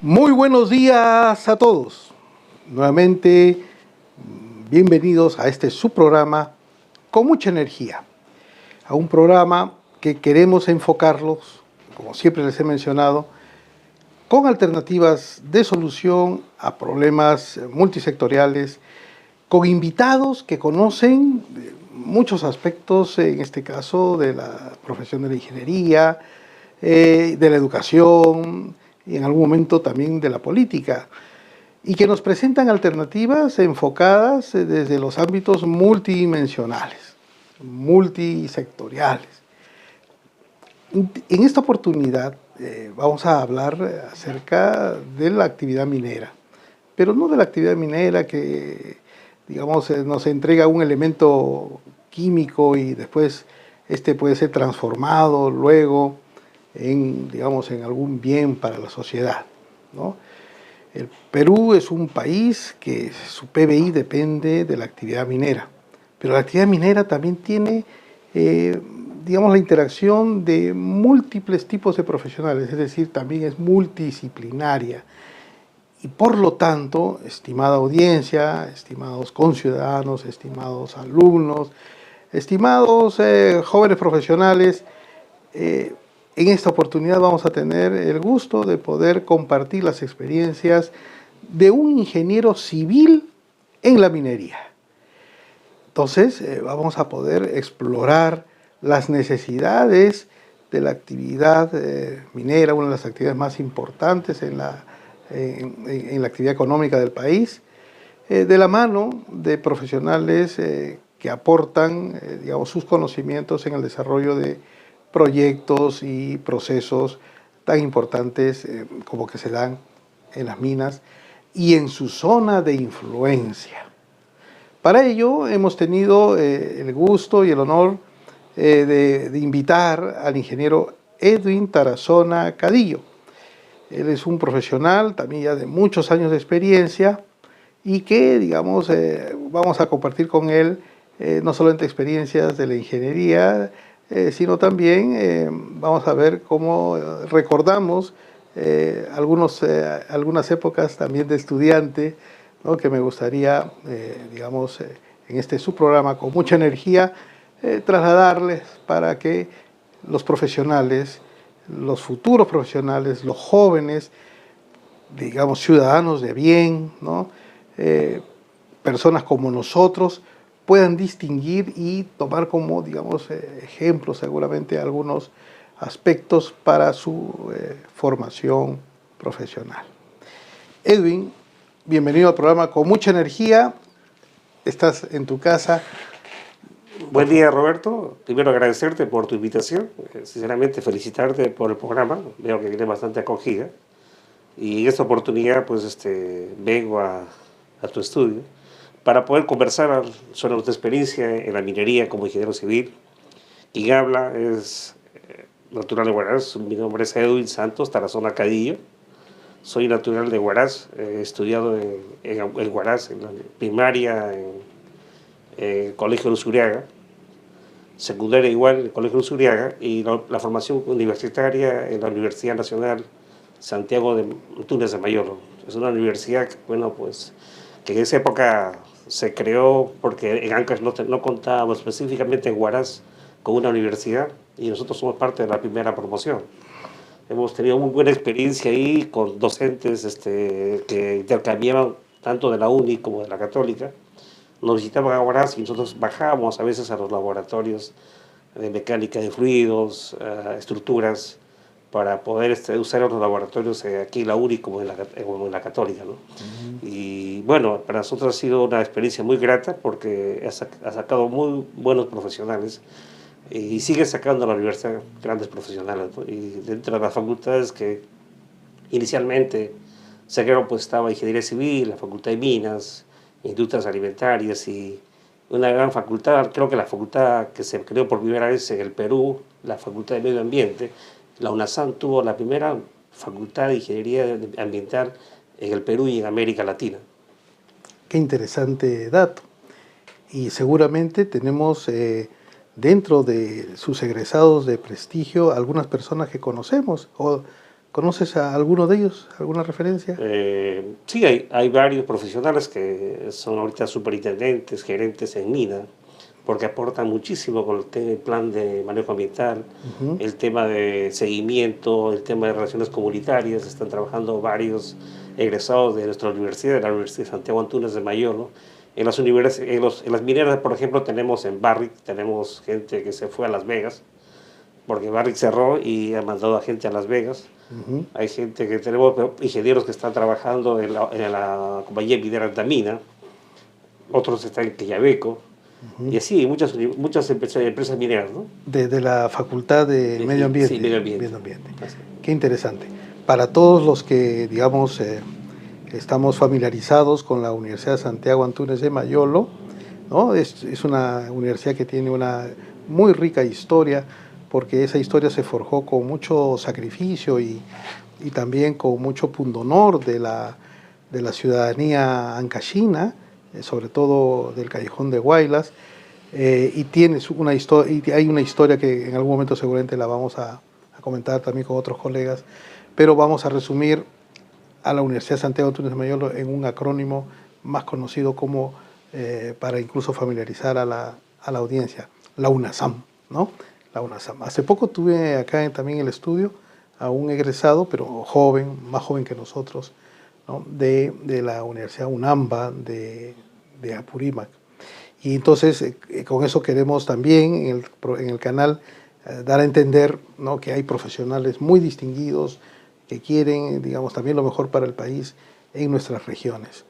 Muy buenos días a todos. Nuevamente, bienvenidos a este subprograma con mucha energía. A un programa que queremos enfocarlos, como siempre les he mencionado, con alternativas de solución a problemas multisectoriales, con invitados que conocen muchos aspectos, en este caso, de la profesión de la ingeniería, de la educación y en algún momento también de la política, y que nos presentan alternativas enfocadas desde los ámbitos multidimensionales, multisectoriales. En esta oportunidad vamos a hablar acerca de la actividad minera, pero no de la actividad minera que, digamos, nos entrega un elemento químico y después este puede ser transformado luego en, digamos, en algún bien para la sociedad, ¿no? El Perú es un país que su PBI depende de la actividad minera, pero la actividad minera también tiene, digamos, la interacción de múltiples tipos de profesionales, es decir, también es multidisciplinaria. Y por lo tanto, estimada audiencia, estimados conciudadanos, estimados alumnos, estimados jóvenes profesionales, en esta oportunidad vamos a tener el gusto de poder compartir las experiencias de un ingeniero civil en la minería. Entonces, vamos a poder explorar las necesidades de la actividad minera, una de las actividades más importantes en la actividad económica del país, de la mano de profesionales que aportan, digamos, sus conocimientos en el desarrollo de proyectos y procesos tan importantes como que se dan en las minas y en su zona de influencia. Para ello hemos tenido el gusto y el honor de invitar al ingeniero Edwin Tarazona Cadillo. Él es un profesional también ya de muchos años de experiencia y que, digamos, vamos a compartir con él no solamente experiencias de la ingeniería, sino también vamos a ver cómo recordamos algunas épocas también de estudiante, ¿no? Que me gustaría, digamos, en este subprograma con mucha energía, trasladarles para que los profesionales, los futuros profesionales, los jóvenes, digamos, ciudadanos de bien, ¿no? Personas como nosotros, puedan distinguir y tomar como, digamos, ejemplos seguramente algunos aspectos para su formación profesional. Edwin, bienvenido al programa con mucha energía. Estás en tu casa. Buen día, Roberto. Primero agradecerte por tu invitación. Sinceramente felicitarte por el programa. Veo que tiene bastante acogida. Y en esta oportunidad pues vengo a tu estudio para poder conversar sobre nuestra experiencia en la minería como ingeniero civil. Quien habla es natural de Huaraz. Mi nombre es Edwin Santos Tarazona Cadillo. Soy natural de Huaraz. He estudiado en Huaraz, en la primaria, en el Colegio Luzuriaga, secundaria igual en el Colegio Luzuriaga, y la formación universitaria en la Universidad Nacional Santiago de Túnez de Mayor. Es una universidad, bueno, pues, que en esa época se creó porque en Ancash no contábamos específicamente en Huaraz con una universidad y nosotros somos parte de la primera promoción. Hemos tenido muy buena experiencia ahí con docentes que intercambiaban tanto de la UNI como de la Católica. Nos visitaban a Huaraz y nosotros bajábamos a veces a los laboratorios de mecánica de fluidos, estructuras, para poder usar los laboratorios aquí en la UNI como en la Católica, ¿no? Y bueno, para nosotros ha sido una experiencia muy grata porque ha sacado muy buenos profesionales y sigue sacando a la universidad grandes profesionales, ¿no? Y dentro de las facultades que inicialmente se crearon, pues estaba Ingeniería Civil, la Facultad de Minas, Industrias Alimentarias y una gran facultad, creo que la facultad que se creó por primera vez en el Perú, la Facultad de Medio Ambiente. La UNASAM tuvo la primera facultad de ingeniería ambiental en el Perú y en América Latina. Qué interesante dato. Y seguramente tenemos dentro de sus egresados de prestigio algunas personas que conocemos o ¿Conoces a alguno de ellos? ¿Alguna referencia? Sí, hay varios profesionales que son ahorita superintendentes, gerentes en mina, porque aportan muchísimo con el plan de manejo ambiental, el tema de seguimiento, el tema de relaciones comunitarias. Están trabajando varios egresados de nuestra universidad, de la Universidad de Santiago Antúnez de Mayolo. En las mineras, por ejemplo, tenemos en Barrick, tenemos gente que se fue a Las Vegas, porque Barrick cerró y ha mandado a gente a Las Vegas. Hay gente que tenemos, ingenieros que están trabajando en la compañía minera Antamina, otros están en Quillabeco, y así muchas empresas mineras, ¿no? De la Facultad de Medio Ambiente. Sí, Medio Ambiente. Qué interesante. Para todos los que, digamos, estamos familiarizados con la Universidad de Santiago Antúnez de Mayolo, ¿no? Es una universidad que tiene una muy rica historia, porque esa historia se forjó con mucho sacrificio y también con mucho pundonor de la ciudadanía ancashina, sobre todo del Callejón de Huaylas, y hay una historia que en algún momento seguramente la vamos a comentar también con otros colegas, pero vamos a resumir a la Universidad de Santiago Antúnez de Mayolo en un acrónimo más conocido como, para incluso familiarizar a la audiencia, la UNASAM, ¿no? La UNASAM. Hace poco tuve acá también en el estudio a un egresado, pero joven, más joven que nosotros, ¿no? de la Universidad UNAMBA de Apurímac. Y entonces con eso queremos también en el canal dar a entender, ¿no? que hay profesionales muy distinguidos que quieren, digamos, también lo mejor para el país en nuestras regiones.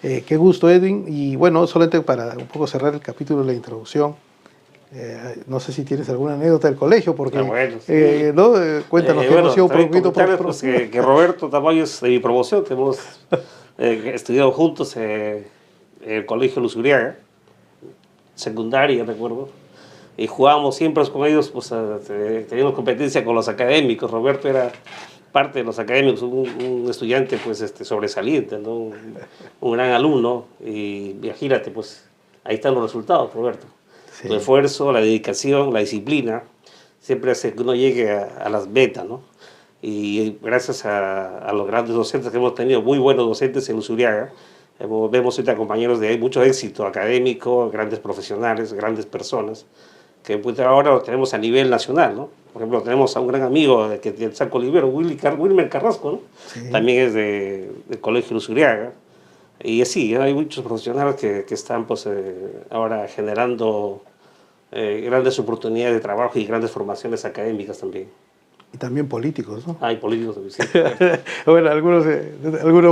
Qué gusto, Edwin. Y bueno, solamente para un poco cerrar el capítulo de la introducción, no sé si tienes alguna anécdota del colegio, porque bueno, sí. ¿no? Cuéntanos que hemos sido un poquito pues, que Roberto Tamayo es de mi promoción, que hemos estudiado juntos en el colegio Luzuriaga, secundaria, recuerdo, y jugábamos siempre con ellos, pues teníamos competencia con los académicos. Roberto era parte de los académicos, un estudiante pues sobresaliente, ¿no? Un gran alumno, y imagínate, pues ahí están los resultados, Roberto. Sí. Tu esfuerzo, la dedicación, la disciplina, siempre hace que uno llegue a las metas, ¿no? Y gracias a los grandes docentes que hemos tenido, muy buenos docentes en Luzuriaga, vemos ahorita compañeros de mucho éxito académico, grandes profesionales, grandes personas, que pues, ahora lo tenemos a nivel nacional, ¿no? Por ejemplo, tenemos a un gran amigo de San Colibero, Wilmer Carrasco, ¿no? Sí. También es del Colegio Luzuriaga. Y así, hay muchos profesionales que están pues, ahora generando grandes oportunidades de trabajo y grandes formaciones académicas también. Y también políticos, ¿no? Hay políticos también, sí. Bueno, algunos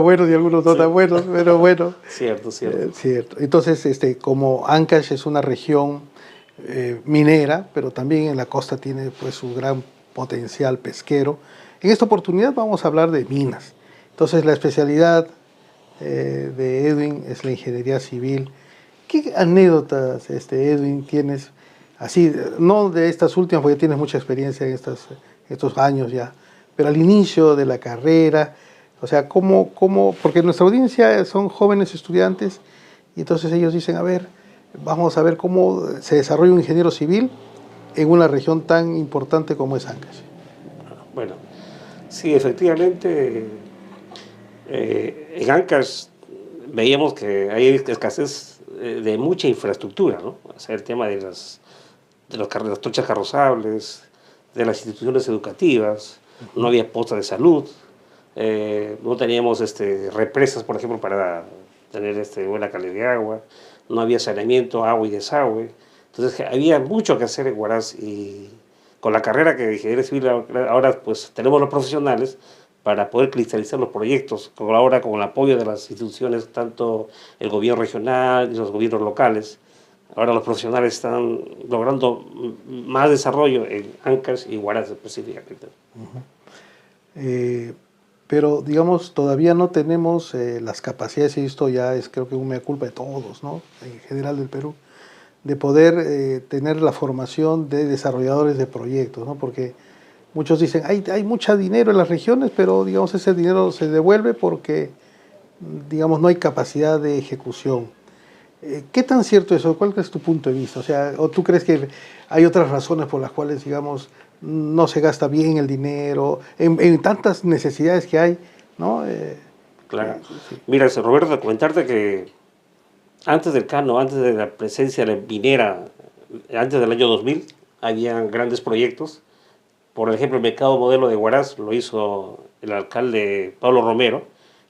buenos y algunos no tan buenos, pero bueno. Cierto. Cierto. Entonces, como Ancash es una región minera, pero también en la costa tiene pues su gran potencial pesquero. En esta oportunidad vamos a hablar de minas. Entonces, la especialidad de Edwin es la ingeniería civil. ¿Qué anécdotas, Edwin, tienes? Así, no de estas últimas, porque tienes mucha experiencia en estos años ya, pero al inicio de la carrera, o sea, porque nuestra audiencia son jóvenes estudiantes, y entonces ellos dicen, a ver, vamos a ver cómo se desarrolla un ingeniero civil en una región tan importante como es Ancash. Bueno, sí, efectivamente, en Ancash veíamos que hay escasez de mucha infraestructura, ¿no? O sea, el tema de las trochas carrozables, de las instituciones educativas, no había postas de salud, no teníamos represas, por ejemplo, para tener buena calidad de agua, no había saneamiento, agua y desagüe. Entonces había mucho que hacer en Huaraz, y con la carrera que de ingeniería civil ahora pues tenemos los profesionales para poder cristalizar los proyectos, ahora con el apoyo de las instituciones, tanto el gobierno regional y los gobiernos locales. Ahora los profesionales están logrando más desarrollo en Ancash y Huaraz específicamente. Pero, digamos, todavía no tenemos las capacidades, y esto ya es creo que una mea culpa de todos, ¿no? En general del Perú, de poder tener la formación de desarrolladores de proyectos, ¿no? Porque muchos dicen, hay mucho dinero en las regiones, pero, digamos, ese dinero se devuelve porque, digamos, no hay capacidad de ejecución. ¿Qué tan cierto es eso? ¿Cuál es tu punto de vista? O sea, ¿o tú crees que hay otras razones por las cuales, digamos, no se gasta bien el dinero, en tantas necesidades que hay, ¿no? Claro. Sí. Mira, Roberto, comentarte que antes del Cano, antes de la presencia de la minera, antes del año 2000, había grandes proyectos. Por ejemplo, el mercado modelo de Huaraz lo hizo el alcalde Pablo Romero.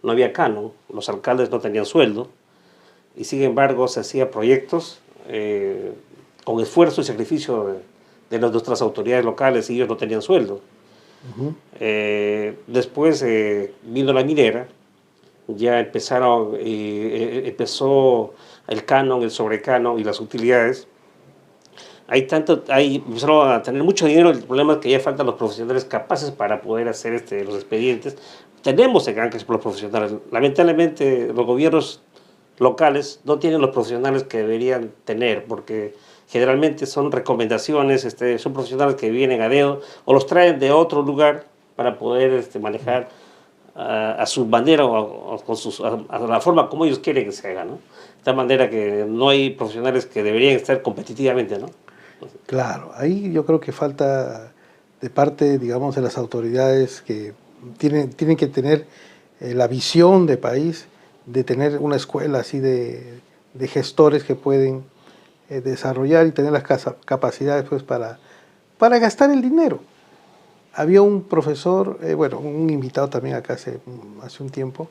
No había Cano, los alcaldes no tenían sueldo, y sin embargo se hacían proyectos con esfuerzo y sacrificio de nuestras autoridades locales, y ellos no tenían sueldo. Después vino la minera, ya empezó el canon, el sobrecanon y las utilidades. Empezaron a tener mucho dinero. El problema es que ya faltan los profesionales capaces para poder hacer los expedientes. Tenemos en Ancash los profesionales. Lamentablemente los gobiernos locales no tienen los profesionales que deberían tener, porque generalmente son recomendaciones, son profesionales que vienen a dedo o los traen de otro lugar para poder manejar a su manera o a la forma como ellos quieren que se haga, ¿no? De tal manera que no hay profesionales que deberían estar competitivamente, ¿no? Claro, ahí yo creo que falta de parte, digamos, de las autoridades que tienen que tener la visión de país, de tener una escuela así de gestores que pueden desarrollar y tener las capacidades pues para gastar el dinero. Había un profesor, bueno, un invitado también acá hace un tiempo,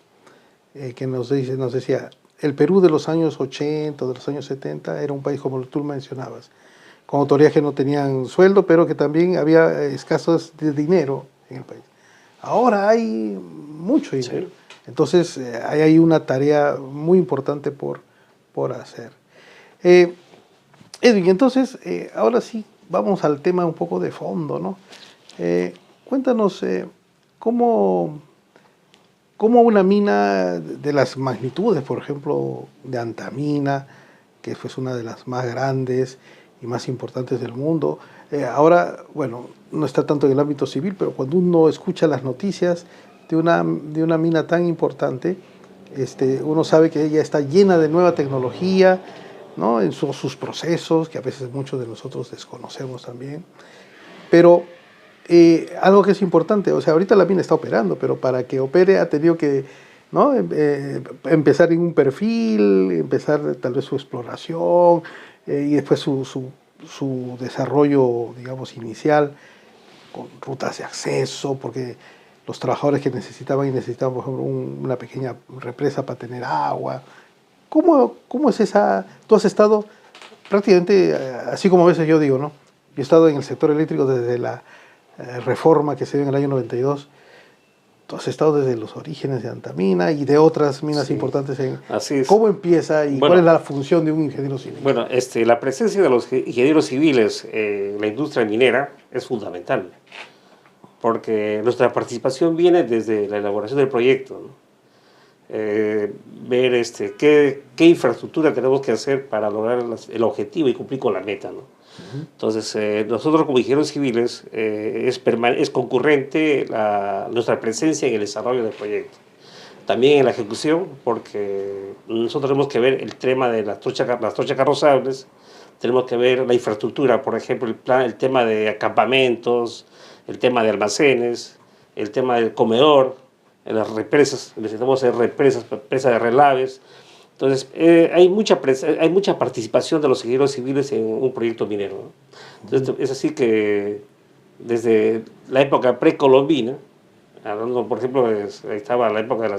que nos decía, el Perú de los años 80, de los años 70, era un país como tú mencionabas, con autoridades que no tenían sueldo, pero que también había escasos de dinero en el país. Ahora hay mucho dinero. Sí. Entonces, hay ahí una tarea muy importante por hacer. Edwin, entonces, ahora sí, vamos al tema un poco de fondo, ¿no? Cuéntanos, ¿cómo una mina de las magnitudes, por ejemplo, de Antamina, que fue una de las más grandes y más importantes del mundo, ahora, bueno, no está tanto en el ámbito civil, pero cuando uno escucha las noticias de una mina tan importante, uno sabe que ella está llena de nueva tecnología, ¿no? En sus procesos, que a veces muchos de nosotros desconocemos también, pero algo que es importante, o sea, ahorita la mina está operando, pero para que opere ha tenido que, ¿no? Empezar en un perfil, empezar tal vez su exploración, y después su desarrollo, digamos, inicial, con rutas de acceso, porque los trabajadores que necesitaban, por ejemplo, una pequeña represa para tener agua. ¿Cómo es esa? Tú has estado prácticamente, así como a veces yo digo, ¿no? Yo he estado en el sector eléctrico desde la reforma que se dio en el año 92. Tú has estado desde los orígenes de Antamina y de otras minas importantes. Así es. ¿Cómo empieza y cuál es la función de un ingeniero civil? Bueno, la presencia de los ingenieros civiles en la industria minera es fundamental, porque nuestra participación viene desde la elaboración del proyecto, ¿no? Ver qué infraestructura tenemos que hacer para lograr el objetivo y cumplir con la meta, ¿no? Entonces, nosotros como ingenieros civiles es concurrente nuestra presencia en el desarrollo del proyecto. También en la ejecución, porque nosotros tenemos que ver el tema de las trochas carrozables, tenemos que ver la infraestructura, por ejemplo, el tema de acampamentos, el tema de almacenes, el tema del comedor, las represas, necesitamos hacer presas de relaves. Entonces, hay mucha participación de los ingenieros civiles en un proyecto minero, ¿no? Entonces, es así que desde la época precolombina, hablando, por ejemplo, estaba la época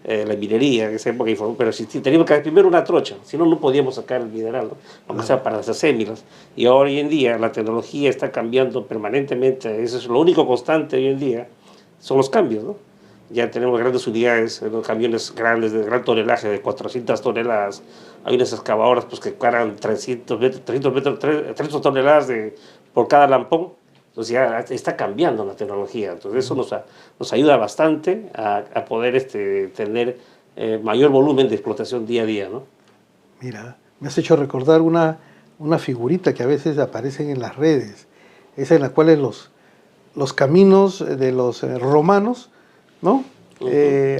de la minería, en esa época, pero teníamos que hacer primero una trocha, si no, no podíamos sacar el mineral, ¿no? Aunque sea para las acémilas. Y hoy en día la tecnología está cambiando permanentemente, eso es lo único constante hoy en día, son los cambios, ¿no? Ya tenemos grandes unidades, los camiones grandes de gran tonelaje, de 400 toneladas. Hay unas excavadoras pues, que cargan 300 toneladas por cada lampón. Entonces ya está cambiando la tecnología. Entonces eso nos ayuda bastante a poder tener mayor volumen de explotación día a día, ¿no? Mira, me has hecho recordar una figurita que a veces aparecen en las redes, esa en la cual los caminos de los romanos, ¿no?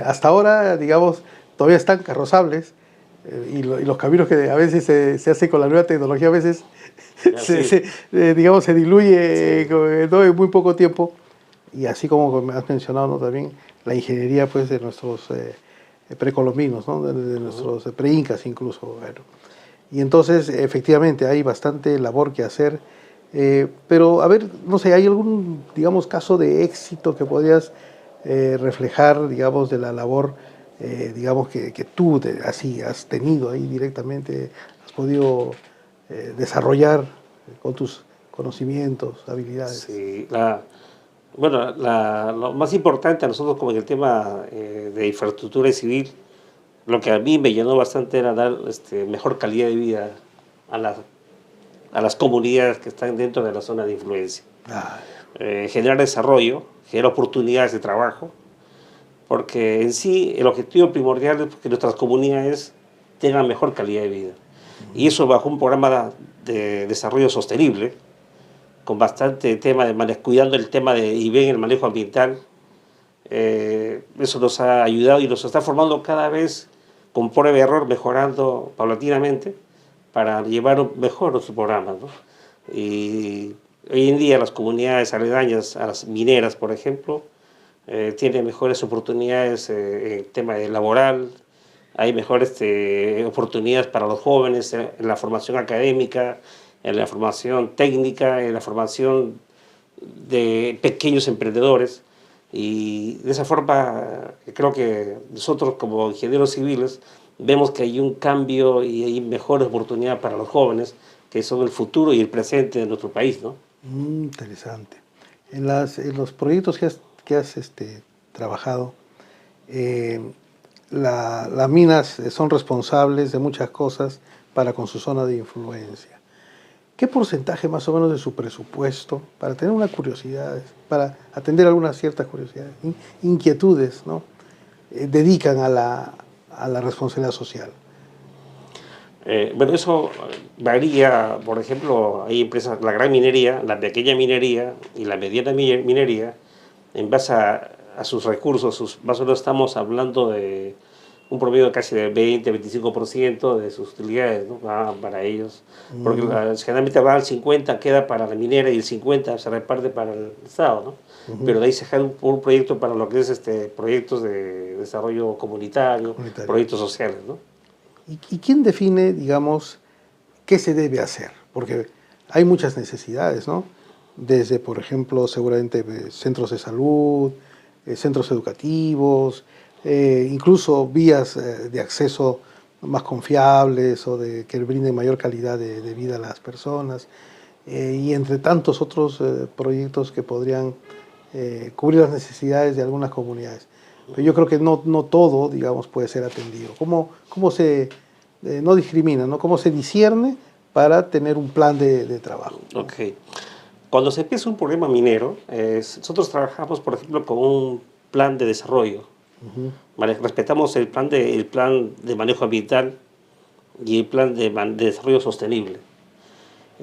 Hasta ahora, digamos, todavía están carrozables, y los caminos que a veces se hace con la nueva tecnología, a veces Así. digamos, se diluye Sí. ¿no? En muy poco tiempo. Y así como me has mencionado, ¿no? También la ingeniería pues, de nuestros precolombinos, ¿no? De Ujú. nuestros preincas incluso. Bueno. Y entonces, efectivamente, hay bastante labor que hacer. Pero, a ver, no sé, ¿hay algún, digamos, caso de éxito que podrías reflejar, digamos, de la labor, digamos, que tú así has tenido ahí directamente, has podido desarrollar con tus conocimientos, habilidades? Sí, bueno, lo más importante a nosotros como en el tema de infraestructura civil, lo que a mí me llenó bastante era dar mejor calidad de vida a las comunidades que están dentro de la zona de influencia. Ah, Generar desarrollo, generar oportunidades de trabajo, porque en sí el objetivo primordial es que nuestras comunidades tengan mejor calidad de vida. Y eso bajo un programa de desarrollo sostenible, con bastante tema cuidando el tema y bien el manejo ambiental. Eso nos ha ayudado y nos está formando cada vez con prueba y error, mejorando paulatinamente para llevar mejor nuestros programas, ¿no? Y hoy en día las comunidades aledañas a las mineras, por ejemplo, tienen mejores oportunidades en el tema laboral, hay mejores oportunidades para los jóvenes en la formación académica, en la formación técnica, en la formación de pequeños emprendedores. Y de esa forma creo que nosotros como ingenieros civiles vemos que hay un cambio y hay mejores oportunidades para los jóvenes, que son el futuro y el presente de nuestro país, ¿no? interesante. En los proyectos que has trabajado, eh, las minas son responsables de muchas cosas para con su zona de influencia. ¿Qué porcentaje más o menos de su presupuesto, para tener una curiosidad, para atender algunas ciertas curiosidades, inquietudes, ¿no? Dedican a la responsabilidad social? Bueno, eso varía, por ejemplo, hay empresas, la gran minería, la pequeña minería y la mediana minería, en base a sus recursos, más o menos estamos hablando de un promedio casi de 20-25% de sus utilidades, ¿no? Para ellos, porque Mm, generalmente va al 50, queda para la minera y el 50 se reparte para el Estado, ¿no? ujú, Pero de ahí se deja un proyecto para lo que es proyectos de desarrollo comunitario, comunitario. proyectos sociales, ¿no? ¿Y quién define, digamos, qué se debe hacer? Porque hay muchas necesidades, ¿no? Desde, por ejemplo, seguramente centros de salud, centros educativos, incluso vías de acceso más confiables o de que brinden mayor calidad de vida a las personas, y entre tantos otros proyectos que podrían cubrir las necesidades de algunas comunidades. Pero yo creo que no todo, digamos, puede ser atendido. ¿Cómo se, no discrimina, ¿no? ¿Cómo se discierne para tener un plan de trabajo, ¿no? Ok. Cuando se empieza un problema minero, nosotros trabajamos, por ejemplo, con un plan de desarrollo. Ujú. ¿Vale? Respetamos el plan de manejo ambiental y el plan de desarrollo sostenible.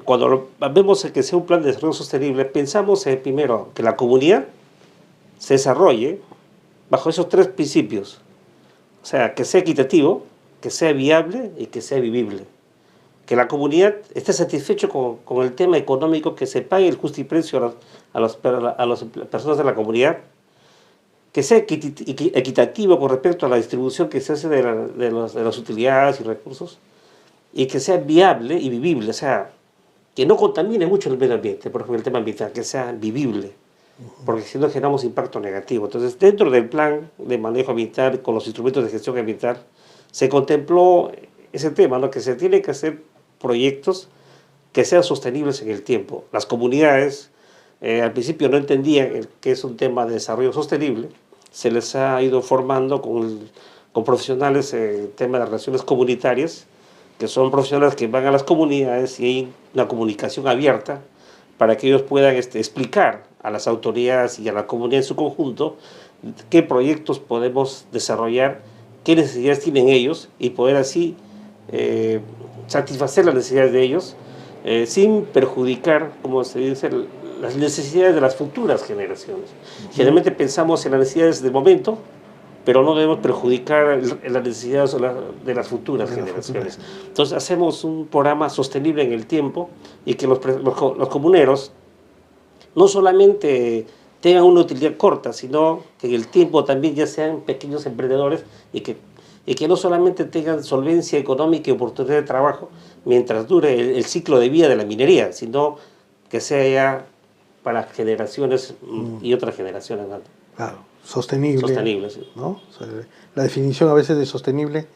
Cuando vemos que sea un plan de desarrollo sostenible, pensamos primero que la comunidad se desarrolle bajo esos tres principios. O sea, que sea equitativo, que sea viable y que sea vivible. Que la comunidad esté satisfecho con el tema económico, que se pague el justo y precio a las personas de la comunidad, que sea equitativo con respecto a la distribución que se hace de las utilidades y recursos, y que sea viable y vivible, o sea, que no contamine mucho el medio ambiente, por ejemplo, el tema ambiental, que sea vivible, porque si no generamos impacto negativo. Entonces, dentro del plan de manejo ambiental, con los instrumentos de gestión ambiental, se contempló ese tema, ¿no? Que se tiene que hacer proyectos que sean sostenibles en el tiempo. Las comunidades al principio no entendían que es un tema de desarrollo sostenible, se les ha ido formando con profesionales en tema de relaciones comunitarias, que son profesionales que van a las comunidades y hay una comunicación abierta para que ellos puedan explicar a las autoridades y a la comunidad en su conjunto qué proyectos podemos desarrollar, qué necesidades tienen ellos y poder así satisfacer las necesidades de ellos sin perjudicar, como se dice, las necesidades de las futuras generaciones. Ujú. Generalmente pensamos en las necesidades del momento pero no debemos perjudicar las necesidades de las futuras generaciones. Entonces hacemos un programa sostenible en el tiempo y que los comuneros no solamente tengan una utilidad corta, sino que en el tiempo también ya sean pequeños emprendedores y que no solamente tengan solvencia económica y oportunidad de trabajo mientras dure el ciclo de vida de la minería, sino que sea ya para generaciones y otras generaciones. Claro, sostenible. Sostenible, sí. ¿No? O sea, la definición a veces de sostenible,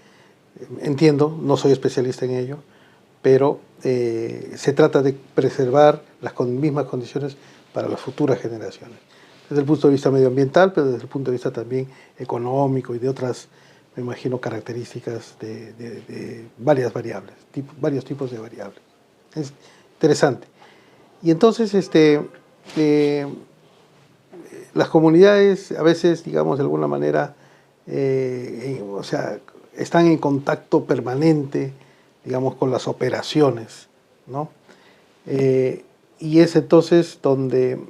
entiendo, no soy especialista en ello, pero se trata de preservar las mismas condiciones para las futuras generaciones. Desde el punto de vista medioambiental, pero desde el punto de vista también económico y de otras, me imagino, características de varias variables, varios tipos de variables. Es interesante. Y entonces, las comunidades a veces, digamos, de alguna manera, o sea, están en contacto permanente, digamos, con las operaciones, ¿no? Y es entonces donde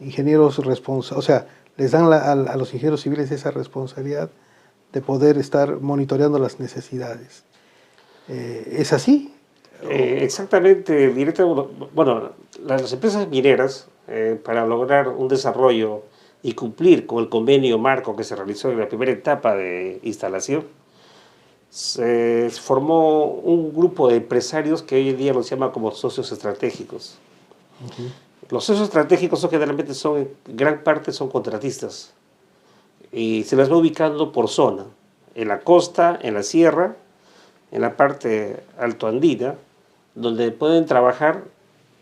ingenieros responsables, o sea, les dan a los ingenieros civiles esa responsabilidad de poder estar monitoreando las necesidades. ¿Es así? Exactamente, bueno, las empresas mineras, para lograr un desarrollo y cumplir con el convenio marco que se realizó en la primera etapa de instalación, se formó un grupo de empresarios que hoy en día los llama como socios estratégicos. Los socios estratégicos generalmente en gran parte son contratistas y se las va ubicando por zona, en la costa, en la sierra, en la parte altoandina, donde pueden trabajar,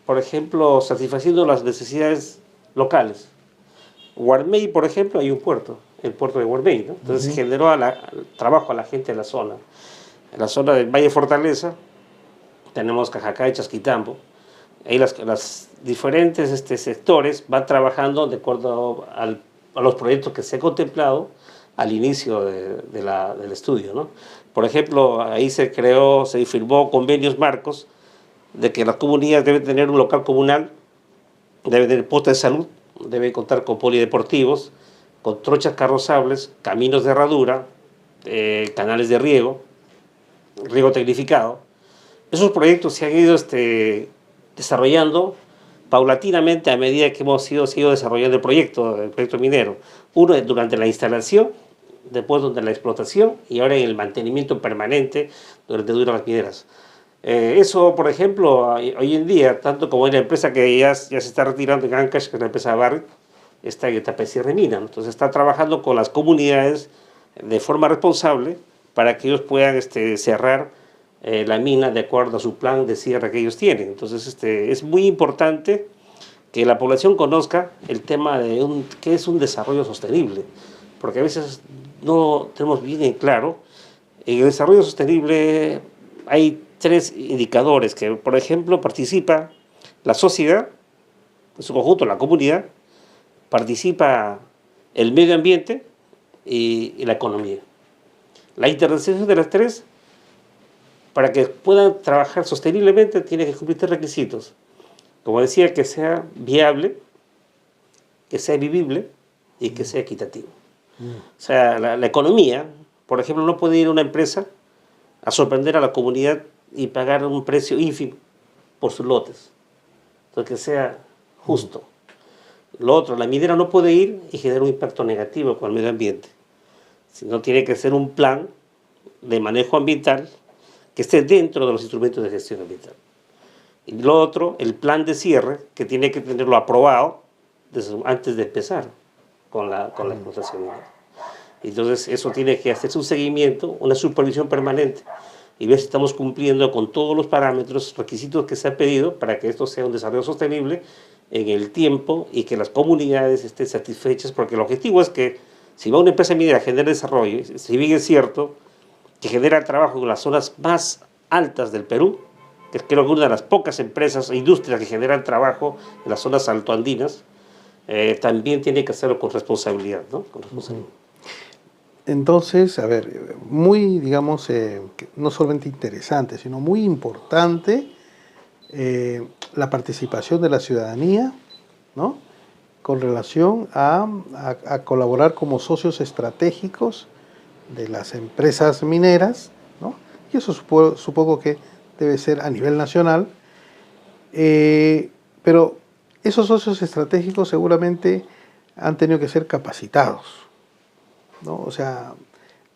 por ejemplo, satisfaciendo las necesidades locales. Guarmey, por ejemplo, hay un puerto, el puerto de Guarmey, ¿no? Entonces generó trabajo a la gente de la zona. En la zona del Valle Fortaleza tenemos Cajacá y Chasquitambo. Ahí las diferentes sectores van trabajando de acuerdo a los proyectos que se han contemplado al inicio del estudio, ¿no? Por ejemplo, ahí se firmó convenios marcos de que las comunidades deben tener un local comunal, deben tener postas de salud, deben contar con polideportivos, con trochas carrozables, caminos de herradura, canales de riego tecnificado. Esos proyectos se han ido desarrollando paulatinamente a medida que hemos ido desarrollando el proyecto minero. Uno durante la instalación, después durante la explotación y ahora en el mantenimiento permanente durante las mineras. Eso, por ejemplo, hoy en día, tanto como en la empresa que ya se está retirando en Ancash, que es la empresa Barrick, está en etapa de cierre de mina, ¿no? Entonces está trabajando con las comunidades de forma responsable para que ellos puedan cerrar la mina de acuerdo a su plan de cierre que ellos tienen. Entonces es muy importante que la población conozca el tema de qué es un desarrollo sostenible, porque a veces no tenemos bien en claro. En el desarrollo sostenible hay 3 indicadores que, por ejemplo, participa la sociedad, en su conjunto la comunidad, participa el medio ambiente y la economía. La intersección de las 3, para que puedan trabajar sosteniblemente, tiene que cumplir 3 requisitos. Como decía, que sea viable, que sea vivible y que sea equitativo. O sea, la economía, por ejemplo, no puede ir a una empresa a sorprender a la comunidad y pagar un precio ínfimo por sus lotes. Entonces, que sea justo. Lo otro, la minera no puede ir y generar un impacto negativo con el medio ambiente, sino tiene que ser un plan de manejo ambiental que esté dentro de los instrumentos de gestión ambiental. Y lo otro, el plan de cierre, que tiene que tenerlo aprobado antes de empezar con la explotación minera. Entonces, eso tiene que hacerse un seguimiento, una supervisión permanente, y ver si estamos cumpliendo con todos los parámetros, requisitos que se han pedido para que esto sea un desarrollo sostenible en el tiempo y que las comunidades estén satisfechas, porque el objetivo es que si va una empresa minera a generar desarrollo, si bien es cierto que genera trabajo en las zonas más altas del Perú, que creo que una de las pocas empresas e industrias que generan trabajo en las zonas altoandinas, también tiene que hacerlo con responsabilidad, ¿no? Con responsabilidad. Entonces, a ver, muy, digamos, no solamente interesante, sino muy importante la participación de la ciudadanía, ¿no? con relación a colaborar como socios estratégicos de las empresas mineras, ¿no? Y eso supongo que debe ser a nivel nacional, pero esos socios estratégicos seguramente han tenido que ser capacitados, ¿no? O sea,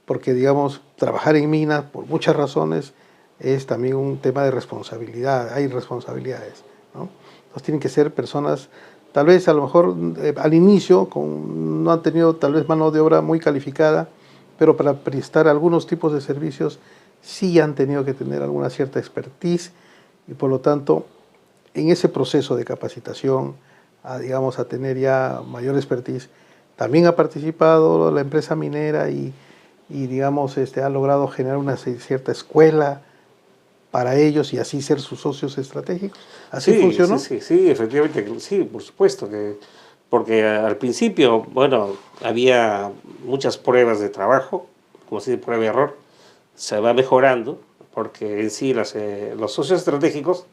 porque digamos, trabajar en minas por muchas razones es también un tema de responsabilidad, hay responsabilidades, ¿no? Entonces tienen que ser personas, tal vez a lo mejor al inicio no han tenido tal vez mano de obra muy calificada, pero para prestar algunos tipos de servicios sí han tenido que tener alguna cierta expertise y por lo tanto en ese proceso de capacitación digamos, a tener ya mayor expertise, también ha participado la empresa minera y digamos, ha logrado generar una cierta escuela para ellos y así ser sus socios estratégicos. ¿Así funcionó? Sí, efectivamente, sí, por supuesto, porque al principio, bueno, había muchas pruebas de trabajo, como se dice, prueba y error, se va mejorando, porque en sí los socios estratégicos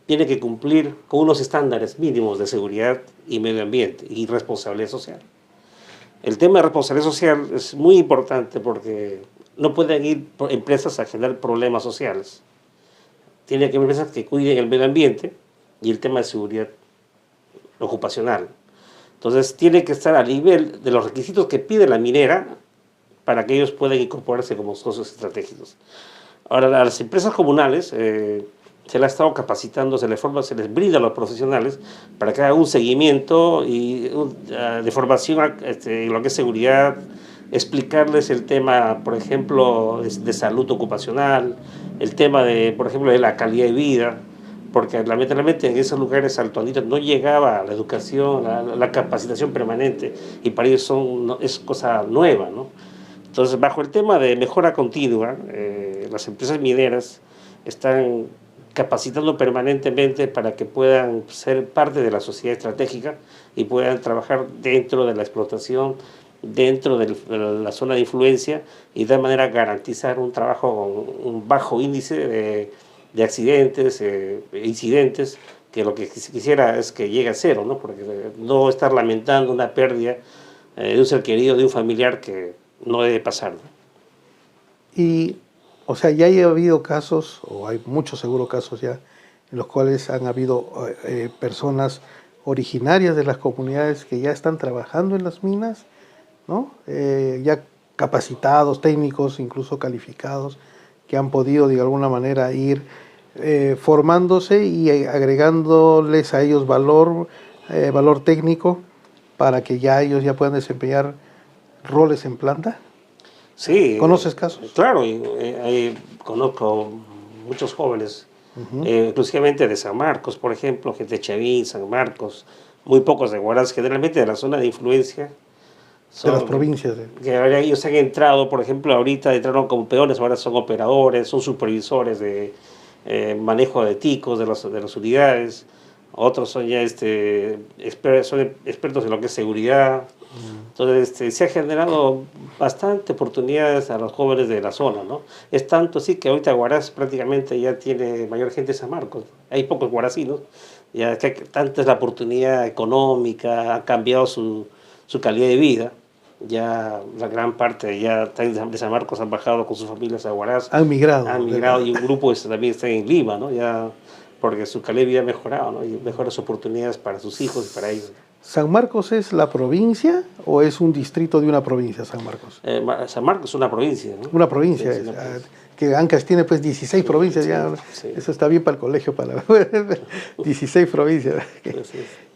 tienen que cumplir con unos estándares mínimos de seguridad y medio ambiente y responsabilidad social. El tema de responsabilidad social es muy importante porque no pueden ir empresas a generar problemas sociales. Tiene que haber empresas que cuiden el medio ambiente y el tema de seguridad ocupacional. Entonces tiene que estar a nivel de los requisitos que pide la minera para que ellos puedan incorporarse como socios estratégicos. Ahora, a las empresas comunales se les ha estado capacitando, se les brinda a los profesionales para que hagan un seguimiento y, de formación en lo que es seguridad, explicarles el tema, por ejemplo, de salud ocupacional, el tema de, por ejemplo, de la calidad de vida, porque lamentablemente en esos lugares altoandinos no llegaba la educación, la capacitación permanente, y para ellos es cosa nueva, ¿no? Entonces, bajo el tema de mejora continua, las empresas mineras están capacitando permanentemente para que puedan ser parte de la sociedad estratégica y puedan trabajar dentro de la explotación, dentro de la zona de influencia y de manera garantizar un trabajo con un bajo índice de accidentes, incidentes, que lo que quisiera es que llegue a cero, ¿no? Porque no estar lamentando una pérdida de un ser querido, de un familiar que no debe pasar, ¿no? Y, o sea, ya ha habido casos, o hay muchos seguro casos ya, en los cuales han habido personas originarias de las comunidades que ya están trabajando en las minas, ¿no? Ya capacitados, técnicos, incluso calificados, que han podido de alguna manera ir formándose y agregándoles a ellos valor técnico para que ya ellos ya puedan desempeñar roles en planta. Sí. ¿Conoces casos? Claro, conozco muchos jóvenes, exclusivamente de San Marcos, por ejemplo, gente de Chavín, San Marcos, muy pocos de Huaraz, generalmente de la zona de influencia. De las provincias. Que ahora ellos han entrado, por ejemplo, ahorita entraron como peones, ahora son operadores, son supervisores de manejo de ticos de las unidades, otros son ya son expertos en lo que es seguridad. Entonces se ha generado bastante oportunidades a los jóvenes de la zona, ¿no? Es tanto así que ahorita Huaraz prácticamente ya tiene mayor gente de San Marcos, hay pocos huaracinos, ya que tanta es la oportunidad económica, ha cambiado su calidad de vida. Ya la gran parte ya de San Marcos han bajado con sus familias a Huaraz. Han migrado. Han migrado y un grupo también está en Lima, ¿no? Ya, porque su calidad de vida ha mejorado, ¿no? Y mejores oportunidades para sus hijos y para ellos. ¿San Marcos es la provincia o es un distrito de una provincia, San Marcos? San Marcos es una provincia, ¿no? Una provincia, sí, que Ancash tiene pues 16 provincias, ya, eso está bien para el colegio, para 16 provincias.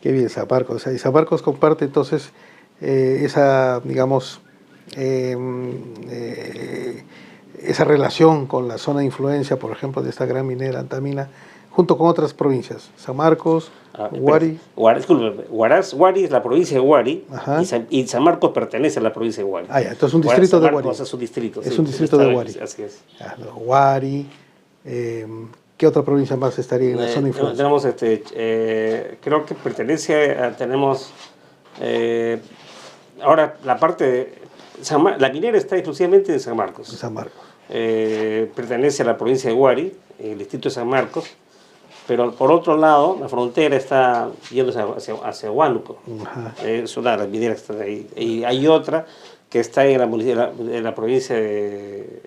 Qué bien, San Marcos. O sea, y San Marcos comparte entonces esa, digamos, esa relación con la zona de influencia, por ejemplo, de esta gran minera Antamina, junto con otras provincias, San Marcos, Huari. Huari es la provincia de Huari y San Marcos pertenece a la provincia de Huari. Ah, ya, entonces es un distrito de Huari. Es un distrito. Es un distrito de Huari. Así es. Huari. ¿Qué otra provincia más estaría en la zona de influencia? Tenemos, creo que pertenece tenemos, ahora la parte de, la minera está exclusivamente en San Marcos. San Marcos. Pertenece a la provincia de Huari, el distrito de San Marcos, Pero por otro lado, la frontera está yéndose hacia Huánuco. Es una de las mineras que están ahí. Y hay otra que está en la provincia de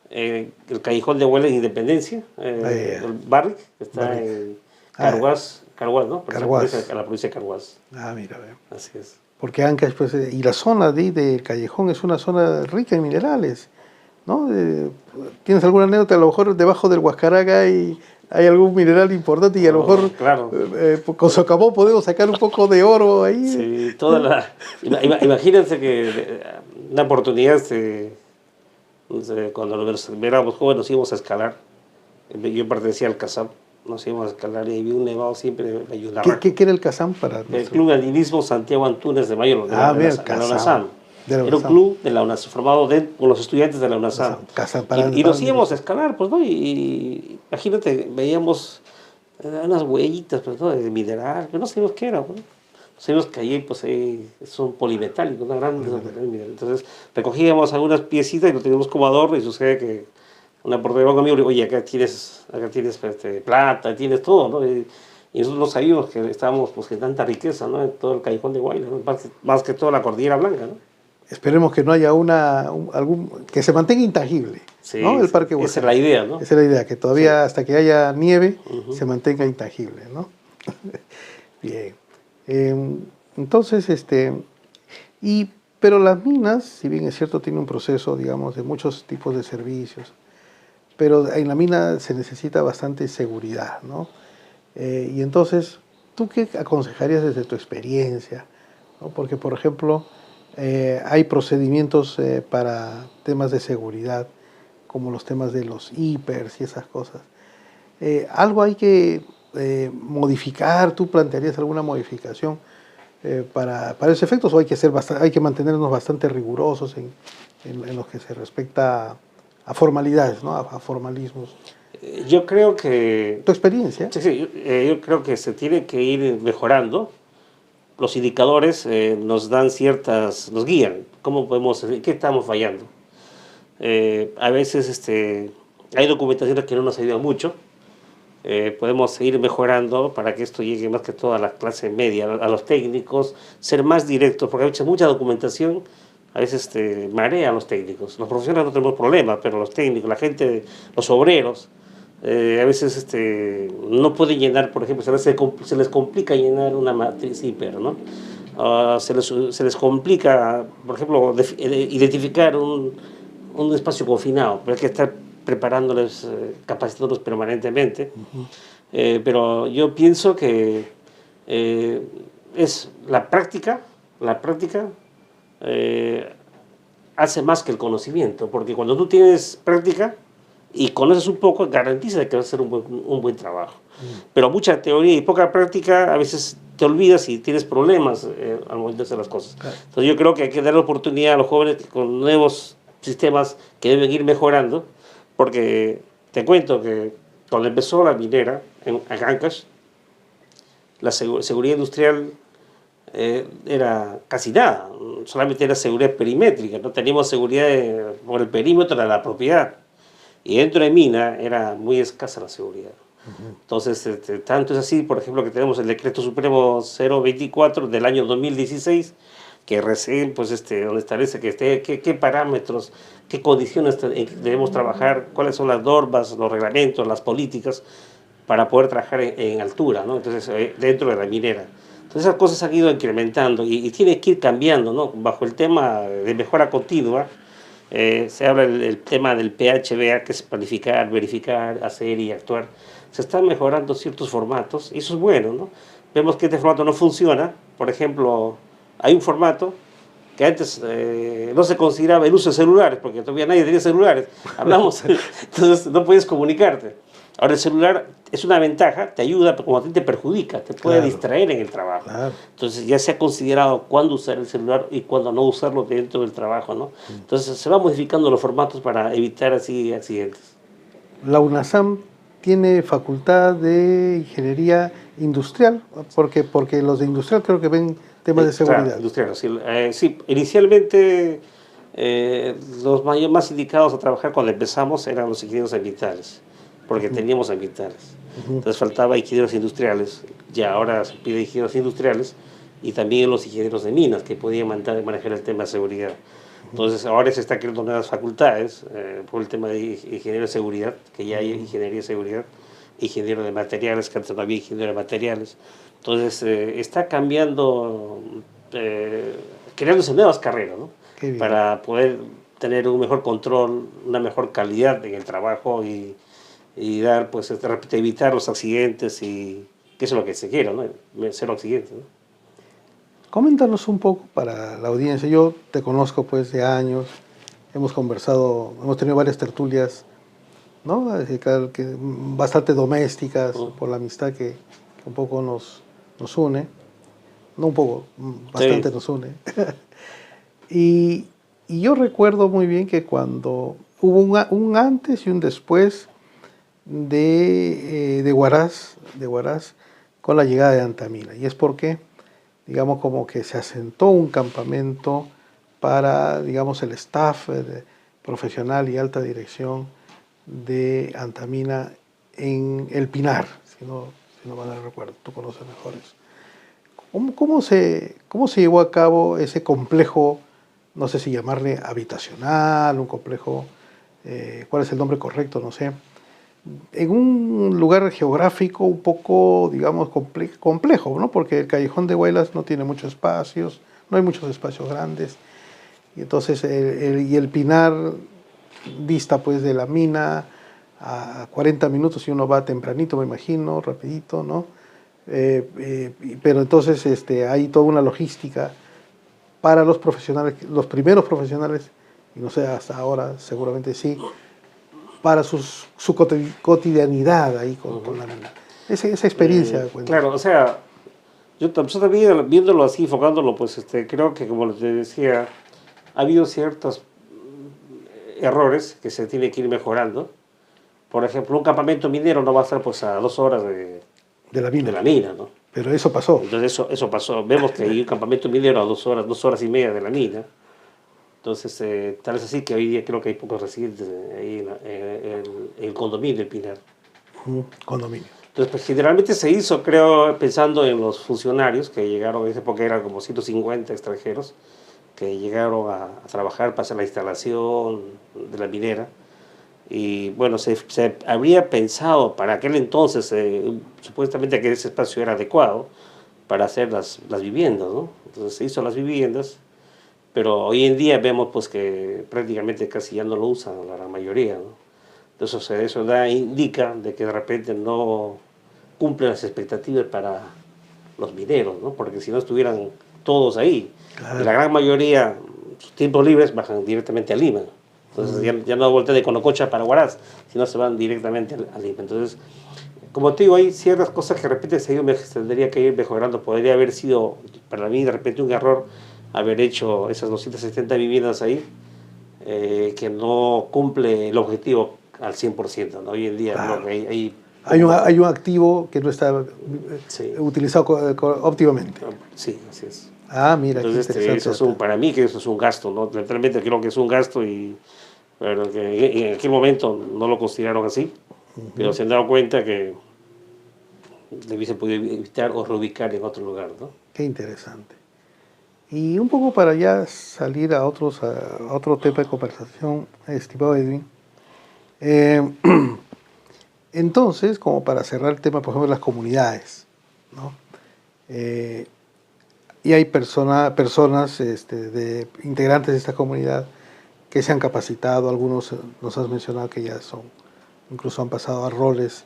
el Callejón de Huela en Independencia, el barrio, que está en Carhuaz, ¿no? Carhuaz. La provincia de Carhuaz. Mira, así es. Porque Ancash, pues, y la zona de Callejón es una zona rica en minerales, ¿no? ¿Tienes alguna anécdota? A lo mejor debajo del Huascaraga hay algún mineral importante y a lo mejor claro. Con socavón podemos sacar un poco de oro ahí. Sí, imagínense que una oportunidad, cuando éramos jóvenes nos íbamos a escalar. Yo pertenecía al CASAM, nos íbamos a escalar y había un nevado siempre en Ayularraco. ¿Qué era el CASAM para El Club de Alpinismo Santiago Antunes de Mayo, de la UNASAM. Era un club de la UNASAM, formado con los estudiantes de la UNASAM. Y nos íbamos a escalar, pues, ¿no? Y imagínate, veíamos unas huellitas, pues, ¿no? De mineral, pero no sabíamos qué era, pues. Sabíamos que allí, pues, son polimetálicos, una gran mineral. Entonces, recogíamos algunas piecitas y lo teníamos como adorno y sucede que una oportunidad conmigo le digo, oye, acá tienes plata, tienes todo, ¿no? Y nosotros no sabíamos que estábamos, pues, en tanta riqueza, ¿no? En todo el Callejón de Huayla, ¿no? Más que toda la Cordillera Blanca, ¿no? Esperemos que no haya que se mantenga intangible, sí, ¿no? El Parque Huascarán. Esa es la idea, ¿no? Esa es la idea, que todavía hasta que haya nieve se mantenga intangible, ¿no? Bien. Entonces, pero las minas, si bien es cierto, tienen un proceso, digamos, de muchos tipos de servicios, pero en la mina se necesita bastante seguridad, ¿no? Y entonces, ¿tú qué aconsejarías desde tu experiencia? ¿No? Porque, por ejemplo, hay procedimientos para temas de seguridad, como los temas de los hipers y esas cosas. ¿Algo hay que modificar? ¿Tú plantearías alguna modificación para esos efectos? ¿O hay que mantenernos bastante rigurosos en lo que se respecta a formalidades, ¿no? A formalismos? Yo creo que... ¿Tu experiencia? Sí, yo creo que se tiene que ir mejorando. Los indicadores nos dan nos guían. ¿Cómo podemos, qué estamos fallando? A veces hay documentaciones que no nos ayudan mucho. Podemos seguir mejorando para que esto llegue más que todo a la clase media, a los técnicos, ser más directos, porque hay mucha documentación, a veces marea a los técnicos. Los profesionales no tenemos problemas, pero los técnicos, la gente, los obreros, a veces no pueden llenar, por ejemplo, se les complica llenar una matriz hiper, ¿no? Se les complica, por ejemplo, identificar un espacio confinado, pero hay que estar preparándoles, capacitándolos permanentemente. Pero yo pienso que es la práctica hace más que el conocimiento, porque cuando tú tienes práctica y conoces un poco, garantiza que vas a hacer un buen trabajo. Pero mucha teoría y poca práctica, a veces te olvidas y tienes problemas al momento de hacer las cosas. Claro. Entonces yo creo que hay que dar la oportunidad a los jóvenes con nuevos sistemas que deben ir mejorando, porque te cuento que cuando empezó la minera en Ancash, la seguridad industrial era casi nada, solamente era seguridad perimétrica, no teníamos seguridad por el perímetro de la propiedad. Y dentro de mina era muy escasa la seguridad. Entonces, tanto es así, por ejemplo, que tenemos el Decreto Supremo 024 del año 2016, que recién, pues, donde establece qué parámetros, qué condiciones debemos trabajar, cuáles son las normas, los reglamentos, las políticas, para poder trabajar en altura, ¿no? Entonces, dentro de la minera. Entonces, esas cosas han ido incrementando y tiene que ir cambiando, ¿no? Bajo el tema de mejora continua, se habla el tema del PHBA, que es planificar, verificar, hacer y actuar. Se están mejorando ciertos formatos y eso es bueno, ¿no? Vemos que este formato no funciona. Por ejemplo, hay un formato que antes no se consideraba el uso de celulares, porque todavía nadie tenía celulares. Hablamos, entonces no puedes comunicarte. Ahora el celular es una ventaja, te ayuda, pero como a ti te perjudica, te puede distraer en el trabajo. Claro. Entonces ya se ha considerado cuándo usar el celular y cuándo no usarlo dentro del trabajo, ¿no? Entonces se van modificando los formatos para evitar así accidentes. La UNASAM tiene facultad de ingeniería industrial, porque los de industrial creo que ven temas de seguridad. Claro, industrial, sí, inicialmente los más indicados a trabajar cuando empezamos eran los ingenieros ambientales. porque teníamos ambientales. Entonces faltaba ingenieros industriales, ya ahora se pide ingenieros industriales y también los ingenieros de minas que podían manejar el tema de seguridad. Entonces ahora se están creando nuevas facultades por el tema de ingeniero de seguridad, que ya hay ingeniería de seguridad, ingeniero de materiales, que antes no había ingeniero de materiales. Entonces está cambiando, creándose nuevas carreras, ¿no? Para poder tener un mejor control, una mejor calidad en el trabajo y dar, pues, de repente evitar los accidentes y que eso es lo que se quiere, ¿no? Cero accidentes, ¿no? Coméntanos un poco para la audiencia. Yo te conozco pues de años, hemos conversado, hemos tenido varias tertulias, ¿no? Bastante domésticas por la amistad que un poco nos une, no un poco, bastante nos une. y yo recuerdo muy bien que cuando hubo un antes y un después de Huaraz con la llegada de Antamina, y es porque digamos como que se asentó un campamento para, digamos, el staff profesional y alta dirección de Antamina en El Pinar, si no mal no recuerdo, tú conoces mejor eso. ¿Cómo se llevó a cabo ese complejo, no sé si llamarle habitacional, un complejo, cuál es el nombre correcto, no sé, en un lugar geográfico un poco, digamos, complejo, ¿no? Porque el Callejón de Huaylas no tiene muchos espacios, no hay muchos espacios grandes, y entonces el Pinar dista pues de la mina a 40 minutos si uno va tempranito, me imagino, rapidito, ¿no? Pero entonces hay toda una logística para los profesionales, los primeros profesionales, y no sé, hasta ahora seguramente sí, para su cotidianidad ahí con la mina. Esa experiencia. Claro, o sea, yo también viéndolo así, enfocándolo, pues creo que, como les decía, ha habido ciertos errores que se tienen que ir mejorando. Por ejemplo, un campamento minero no va a estar pues a 2 horas de la mina, ¿no? Pero eso pasó. Entonces eso pasó. Vemos que hay un campamento minero a 2 horas, 2 horas y media de la mina. Entonces, tal es así que hoy día creo que hay pocos residentes ahí en el condominio del Pinar. Condominio. Entonces, pues, generalmente se hizo, creo, pensando en los funcionarios que llegaron, en esa época eran como 150 extranjeros, que llegaron a trabajar para hacer la instalación de la minera. Y bueno, se habría pensado para aquel entonces, supuestamente que ese espacio era adecuado para hacer las viviendas, ¿no? Entonces se hizo las viviendas. Pero hoy en día vemos pues que prácticamente casi ya no lo usan la gran mayoría, ¿no? Entonces eso indica de que de repente no cumplen las expectativas para los mineros, ¿no? Porque si no estuvieran todos ahí, claro. Y la gran mayoría, sus tiempos libres, bajan directamente a Lima. Entonces ya no voltean de Conococha para Huaraz, sino se van directamente a Lima. Entonces, como te digo, hay ciertas cosas que de repente se tendría que ir mejorando. Podría haber sido para mí de repente un error haber hecho esas 270 viviendas ahí, que no cumple el objetivo al 100%, ¿no? Hoy en día claro. Creo que hay un activo que no está utilizado óptimamente. Sí, así es. Mira, entonces eso para mí que eso es un gasto, ¿no? Realmente creo que es un gasto pero que en aquel momento no lo consideraron así, pero se han dado cuenta que hubiesen podido evitar o reubicar en otro lugar, ¿no? Qué interesante. Y un poco para ya salir a otro tema de conversación, estimado Edwin, entonces, como para cerrar el tema, por ejemplo, de las comunidades, ¿no? Y hay personas integrantes de esta comunidad que se han capacitado, algunos nos has mencionado que ya incluso han pasado a roles,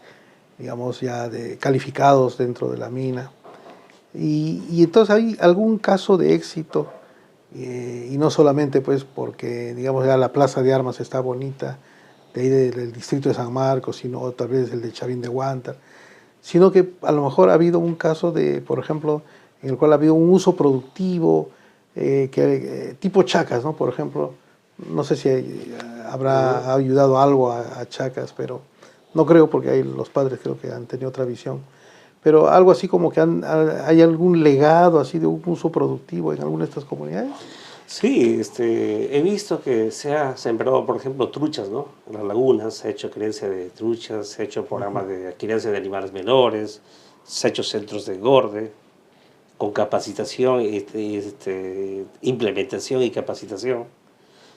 digamos, ya calificados dentro de la mina. Y entonces hay algún caso de éxito, y no solamente pues porque, digamos, ya la plaza de armas está bonita, de ahí del distrito de San Marcos, sino tal vez el de Chavín de Huántar, sino que a lo mejor ha habido un caso por ejemplo, en el cual ha habido un uso productivo, tipo Chacas, ¿no? Por ejemplo, no sé si habrá ayudado algo a Chacas, pero no creo porque los padres creo que han tenido otra visión. Pero algo así como que hay algún legado así de un uso productivo en alguna de estas comunidades. Sí, he visto que se ha sembrado, por ejemplo, truchas, ¿no? En las lagunas, se ha hecho crianza de truchas, se ha hecho programas de crianza de animales menores, se ha hecho centros de engorde, con capacitación, implementación y capacitación.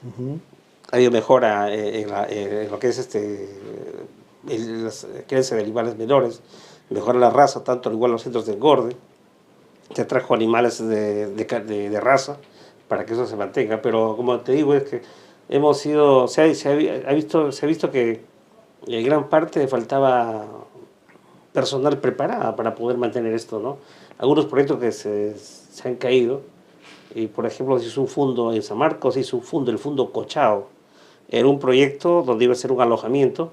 Ujú. Ha habido mejora en lo que es la crianza de animales menores, mejora la raza, tanto al igual los centros de engorde, se trajo animales de raza para que eso se mantenga, pero como te digo, es que hemos sido, se ha visto que en gran parte faltaba personal preparada para poder mantener esto, ¿no? Algunos proyectos que se han caído, y por ejemplo se hizo un fondo en San Marcos, se hizo un fondo, el fondo Cochao, era un proyecto donde iba a ser un alojamiento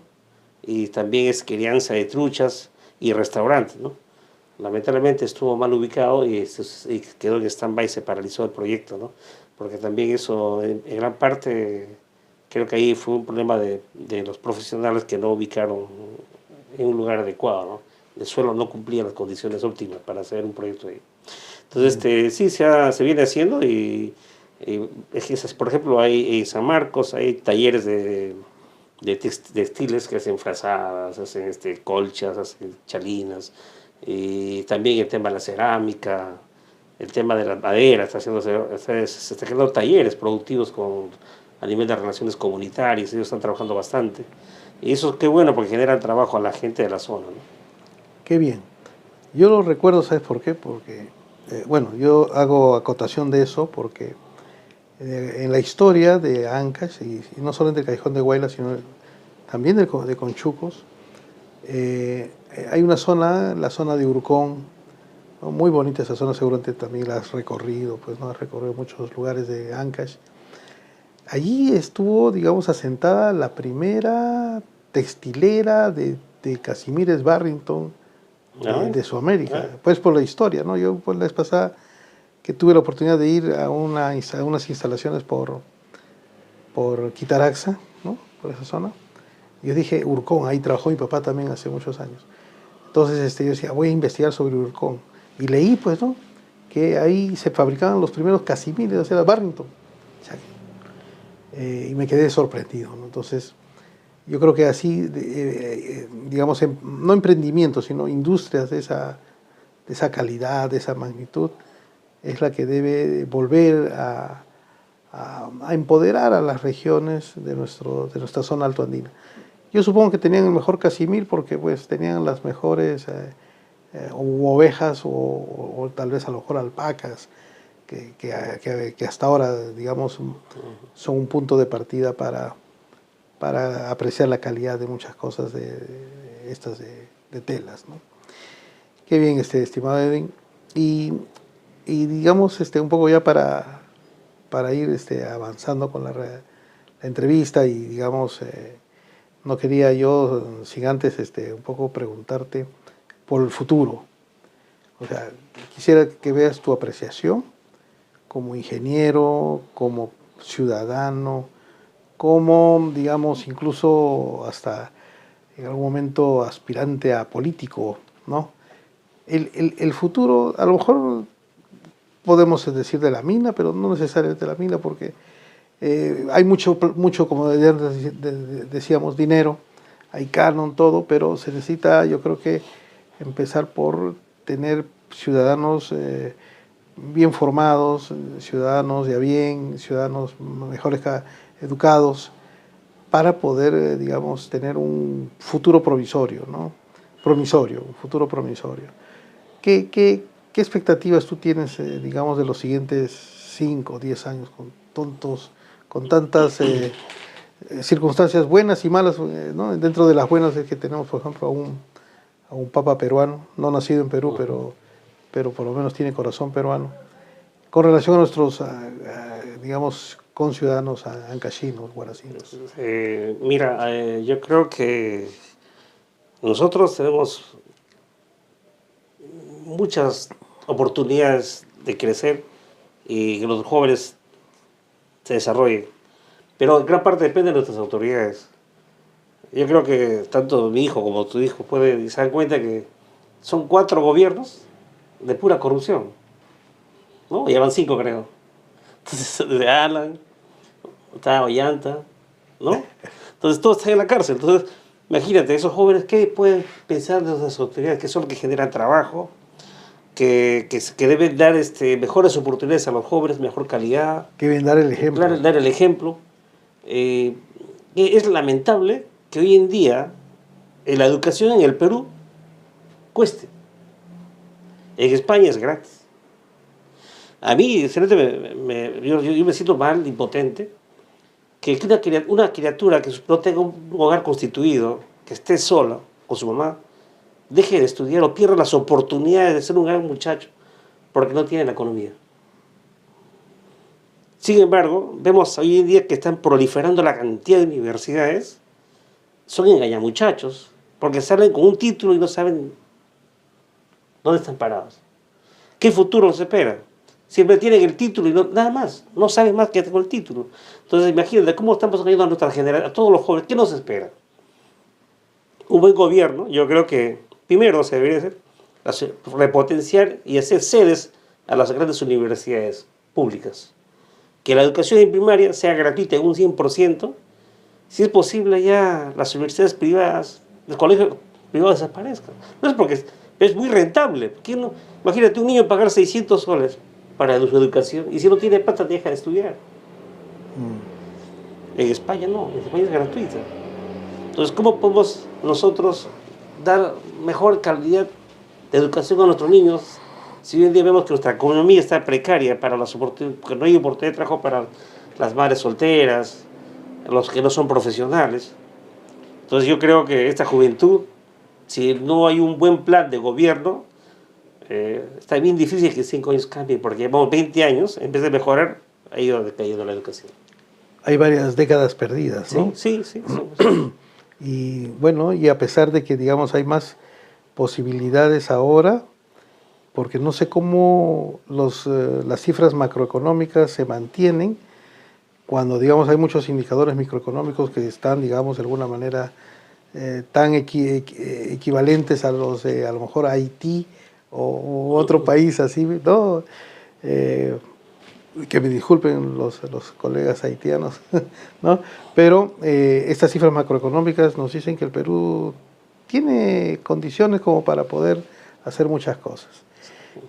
y también es crianza de truchas y restaurantes, ¿no? Lamentablemente estuvo mal ubicado y quedó en stand-by, se paralizó el proyecto, ¿no? Porque también eso, en gran parte, creo que ahí fue un problema de los profesionales que no ubicaron en un lugar adecuado, ¿no? El suelo no cumplía las condiciones óptimas para hacer un proyecto ahí. Entonces, sí, se viene haciendo y por ejemplo, hay en San Marcos, hay talleres de textiles que hacen frazadas, hacen colchas, hacen chalinas, y también el tema de la cerámica, el tema de la madera, se está creando talleres productivos a nivel de relaciones comunitarias, ellos están trabajando bastante. Y eso qué bueno porque generan trabajo a la gente de la zona, ¿no? Qué bien. Yo lo recuerdo, ¿sabes por qué? Porque, bueno, yo hago acotación de eso porque en la historia de Ancash, y no solamente el Callejón de Huayla, sino también de Conchucos, hay una zona, la zona de Urcón, ¿no? Muy bonita esa zona, seguramente también la has recorrido, pues no has recorrido muchos lugares de Ancash. Allí estuvo, digamos, asentada la primera textilera de Casimires Barrington Ah, de Sudamérica, ah, pues por la historia, ¿no? Yo pues la vez pasada que tuve la oportunidad de ir a unas instalaciones por Quitaraxa, ¿no? Por esa zona. Yo dije, Urcón, ahí trabajó mi papá también hace muchos años. Entonces yo decía, voy a investigar sobre Urcón. Y leí, pues, ¿no? Que ahí se fabricaban los primeros casimires, o sea, Barrington. O sea, y me quedé sorprendido, ¿no? Entonces, yo creo que así, digamos, no emprendimientos, sino industrias de esa calidad, de esa magnitud, es la que debe volver a empoderar a las regiones de nuestra zona altoandina. Yo supongo que tenían el mejor Casimir porque pues tenían las mejores ovejas o tal vez a lo mejor alpacas que hasta ahora digamos son un punto de partida para apreciar la calidad de muchas cosas de estas de telas, ¿no? Qué bien, estimado Edwin. Y, y digamos un poco ya para ir avanzando con la entrevista y digamos no quería yo sin antes un poco preguntarte por el futuro. O sea, quisiera que veas tu apreciación como ingeniero, como ciudadano, como, digamos, incluso hasta en algún momento aspirante a político, ¿no? El futuro, a lo mejor podemos decir de la mina, pero no necesariamente de la mina, porque hay mucho, como decíamos, dinero, hay canon, todo, pero se necesita, yo creo que empezar por tener ciudadanos bien formados, ciudadanos de a bien, ciudadanos mejores educados, para poder, digamos, tener un futuro provisorio, ¿no? Promisorio, un futuro promisorio. ¿Qué expectativas tú tienes, digamos, de los siguientes 5 o 10 años con tantas circunstancias buenas y malas, ¿no? Dentro de las buenas es que tenemos, por ejemplo, a un papa peruano, no nacido en Perú, pero por lo menos tiene corazón peruano, con relación a nuestros, digamos, conciudadanos ancachinos, guaracinos. mira, yo creo que nosotros tenemos muchas oportunidades de crecer y que los jóvenes se desarrollen, pero en gran parte depende de nuestras autoridades. Yo creo que tanto mi hijo como tu hijo se dan cuenta que son 4 gobiernos de pura corrupción, ¿no? Ya van 5 creo. Entonces, desde Alan, está Ollanta, ¿no? Entonces todos están en la cárcel. Entonces, imagínate, esos jóvenes, ¿qué pueden pensar de las autoridades? Que son los que generan trabajo, que deben dar mejores oportunidades a los jóvenes, mejor calidad. Que deben dar el ejemplo. Claro, dar el ejemplo. Es lamentable que hoy en día la educación en el Perú cueste. En España es gratis. A mí, sinceramente, yo me siento mal, impotente, que una criatura que no tenga un hogar constituido, que esté sola con su mamá, deje de estudiar o pierda las oportunidades de ser un gran muchacho porque no tiene la economía. Sin embargo, vemos hoy en día que están proliferando la cantidad de universidades, son engañamuchachos, porque salen con un título y no saben dónde están parados. ¿Qué futuro nos espera? Siempre tienen el título y nada más, no saben más que con el título. Entonces imagínate cómo estamos ayudando a nuestra generación, a todos los jóvenes, ¿qué nos espera? Un buen gobierno, yo creo que primero se debería hacer, repotenciar y hacer sedes a las grandes universidades públicas. Que la educación en primaria sea gratuita en un 100%, si es posible ya las universidades privadas, los colegios privados desaparezcan. No es porque es muy rentable. Imagínate un niño pagar 600 soles para su educación y si no tiene plata deja de estudiar. En España no, en España es gratuita. Entonces, ¿cómo podemos nosotros dar mejor calidad de educación a nuestros niños si hoy en día vemos que nuestra economía está precaria para las oportunidades, que no hay oportunidad de trabajo para las madres solteras, los que no son profesionales? Entonces yo creo que esta juventud, si no hay un buen plan de gobierno, está bien difícil que en 5 años cambie, porque llevamos 20 años, en vez de mejorar, ha ido decayendo la educación. Hay varias décadas perdidas, ¿no? Sí. Y bueno, y a pesar de que, digamos, hay más posibilidades ahora, porque no sé cómo las cifras macroeconómicas se mantienen cuando, digamos, hay muchos indicadores microeconómicos que están, digamos, de alguna manera tan equivalentes a los de, a lo mejor, Haití o otro país así, ¿no? Que me disculpen los colegas haitianos, ¿no? Pero estas cifras macroeconómicas nos dicen que el Perú tiene condiciones como para poder hacer muchas cosas.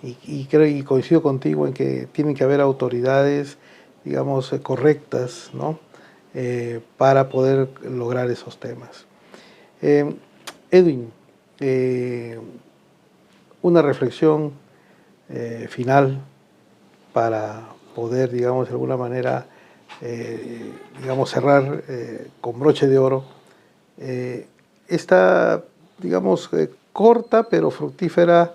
Y creo y coincido contigo en que tienen que haber autoridades, digamos, correctas, ¿no? Para poder lograr esos temas. Edwin, una reflexión final para poder, digamos, de alguna manera, digamos, cerrar con broche de oro esta, digamos, corta pero fructífera,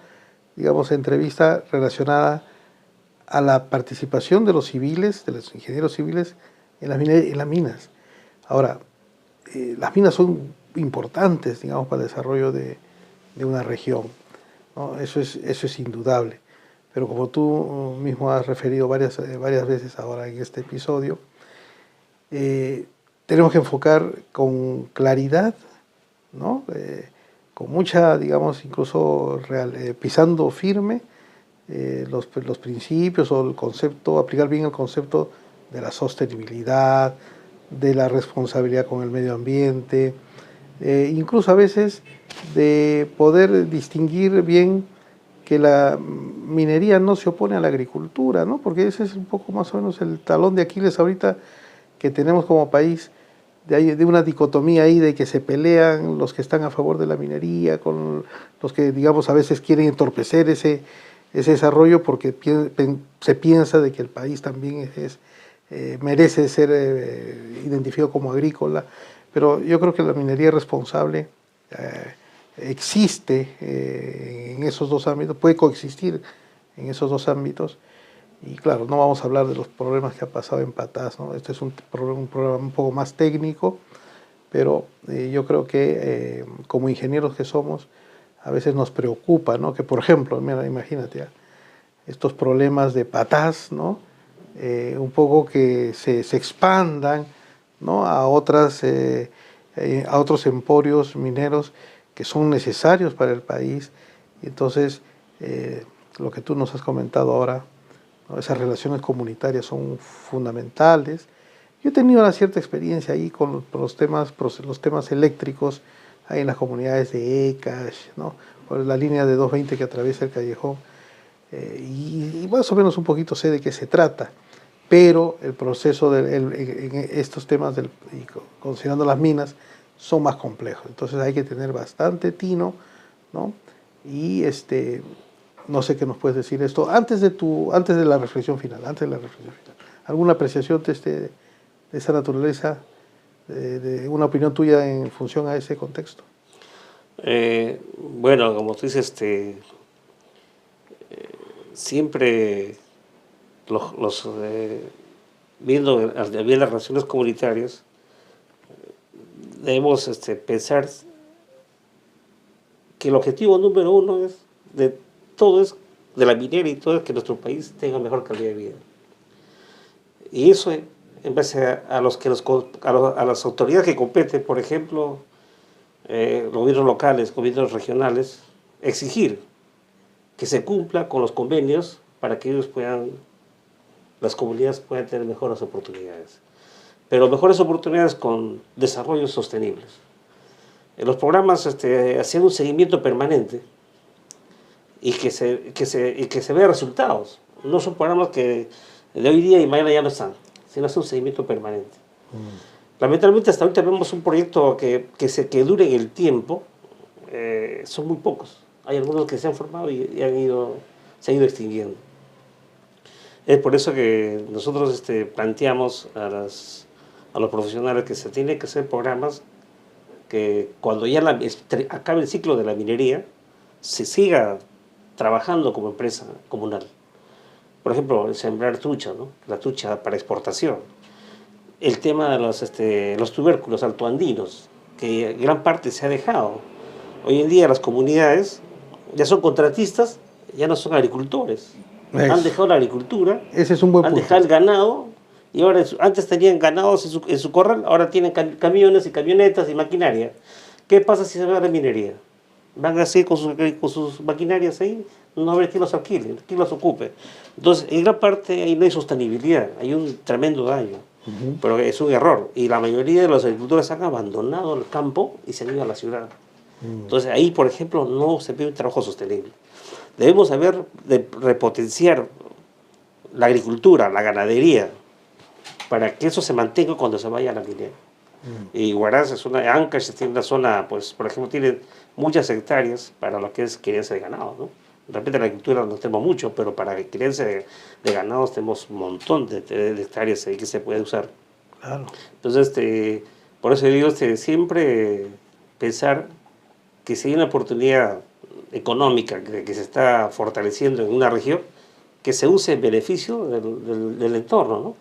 digamos, entrevista relacionada a la participación de los civiles, de los ingenieros civiles en las minas. Ahora, las minas son importantes, digamos, para el desarrollo de una región, ¿no? Eso es indudable. Pero como tú mismo has referido varias veces ahora en este episodio, tenemos que enfocar con claridad, ¿no? Con mucha, digamos, incluso pisando firme los principios o el concepto, aplicar bien el concepto de la sostenibilidad, de la responsabilidad con el medio ambiente, incluso a veces de poder distinguir bien que la minería no se opone a la agricultura, ¿no? Porque ese es un poco más o menos el talón de Aquiles ahorita que tenemos como país, de una dicotomía ahí de que se pelean los que están a favor de la minería con los que, digamos, a veces quieren entorpecer ese desarrollo porque se piensa de que el país también merece ser identificado como agrícola, pero yo creo que la minería responsable existe en esos dos ámbitos, puede coexistir en esos dos ámbitos. Y claro, no vamos a hablar de los problemas que ha pasado en Patás, ¿no? Este es un programa un poco más técnico, pero yo creo que como ingenieros que somos, a veces nos preocupa, ¿no? Que por ejemplo, mira, imagínate, estos problemas de Patás, ¿no? Un poco que se expandan, ¿no? A otros emporios mineros que son necesarios para el país. Y entonces, lo que tú nos has comentado ahora, ¿no? Esas relaciones comunitarias son fundamentales. Yo he tenido una cierta experiencia ahí con los temas eléctricos, ahí en las comunidades de Ecash, ¿no? Por la línea de 220 que atraviesa el callejón, y más o menos un poquito sé de qué se trata, pero el proceso en estos temas, considerando las minas, son más complejos. Entonces hay que tener bastante tino, ¿no? Y no sé qué nos puedes decir esto antes de la reflexión final, ¿Alguna apreciación de esa naturaleza, de una opinión tuya en función a ese contexto? Bueno, como tú dices, siempre viendo bien las relaciones comunitarias, debemos pensar que el objetivo número uno de la minera y todo es que nuestro país tenga mejor calidad de vida. Y eso en base a las autoridades que competen, por ejemplo, gobiernos locales, gobiernos regionales, exigir que se cumpla con los convenios para que las comunidades puedan tener mejores oportunidades. Pero mejores oportunidades con desarrollos sostenibles. En los programas haciendo un seguimiento permanente y que se vea resultados. No son programas que de hoy día y mañana ya no están, sino hacer un seguimiento permanente. Lamentablemente hasta ahorita vemos un proyecto que dure en el tiempo, son muy pocos. Hay algunos que se han formado y se han ido extinguiendo. Es por eso que nosotros planteamos a los profesionales que se tienen que hacer programas que cuando ya acabe el ciclo de la minería, se siga trabajando como empresa comunal. Por ejemplo, sembrar trucha, ¿no? La trucha para exportación. El tema de los tubérculos altoandinos, que gran parte se ha dejado. Hoy en día las comunidades ya son contratistas, ya no son agricultores. Han dejado la agricultura, ese es un buen han punto. dejado el ganado, y ahora antes tenían ganados en su corral, ahora tienen camiones y camionetas y maquinaria. ¿Qué pasa si se va a la minería? Van a seguir con sus maquinarias ahí, no va a haber quien los alquile, quien los ocupe. Entonces, en gran parte ahí no hay sostenibilidad, hay un tremendo daño, pero es un error. Y la mayoría de los agricultores han abandonado el campo y se han ido a la ciudad. Entonces, ahí, por ejemplo, no se ve un trabajo sostenible. Debemos saber repotenciar la agricultura, la ganadería, para que eso se mantenga cuando se vaya a la minera. Y Huaraz Ancash tiene una zona, pues, por ejemplo, tiene muchas hectáreas para lo que es crianza de ganado, ¿no? De repente la agricultura no tenemos mucho, pero para crianza de ganados tenemos un montón de hectáreas ahí que se puede usar. Claro. Entonces, por eso digo, siempre pensar que si hay una oportunidad económica que se está fortaleciendo en una región, que se use en beneficio del entorno, ¿no?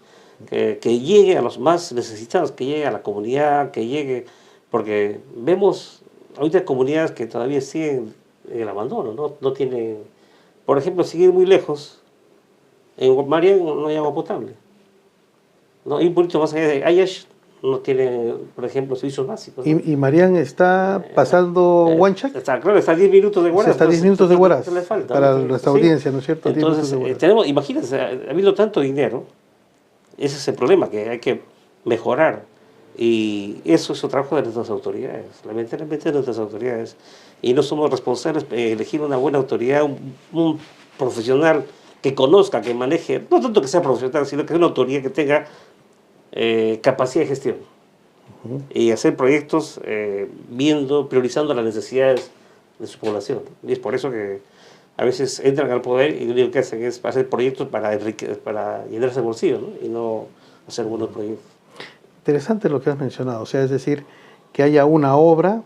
Que llegue a los más necesitados, que llegue a la comunidad, que llegue, porque vemos ahorita comunidades que todavía siguen en el abandono, no tienen, por ejemplo, seguir muy lejos, en Marián no hay agua potable, ¿no? Y un poquito más allá de Ayash no tiene, por ejemplo, servicios básicos, ¿no? ¿Y Marián está pasando Huanchac? Claro, está a 10 minutos de Huaraz. Está a 10 minutos de Huaraz, le falta, para ¿no? nuestra Sí. audiencia, ¿no es cierto? Entonces, imagínense, ha habido tanto dinero, ese es el problema, que hay que mejorar. Y eso es el trabajo de nuestras autoridades, lamentablemente de nuestras autoridades. Y no somos responsables de elegir una buena autoridad, un profesional que conozca, que maneje, no tanto que sea profesional, sino que sea una autoridad que tenga capacidad de gestión. Y hacer proyectos priorizando las necesidades de su población. Y es por eso que a veces entran al poder y lo único que hacen es hacer proyectos para llenarse el bolsillo, ¿no? Y no hacer buenos proyectos. Interesante lo que has mencionado, o sea, es decir, que haya una obra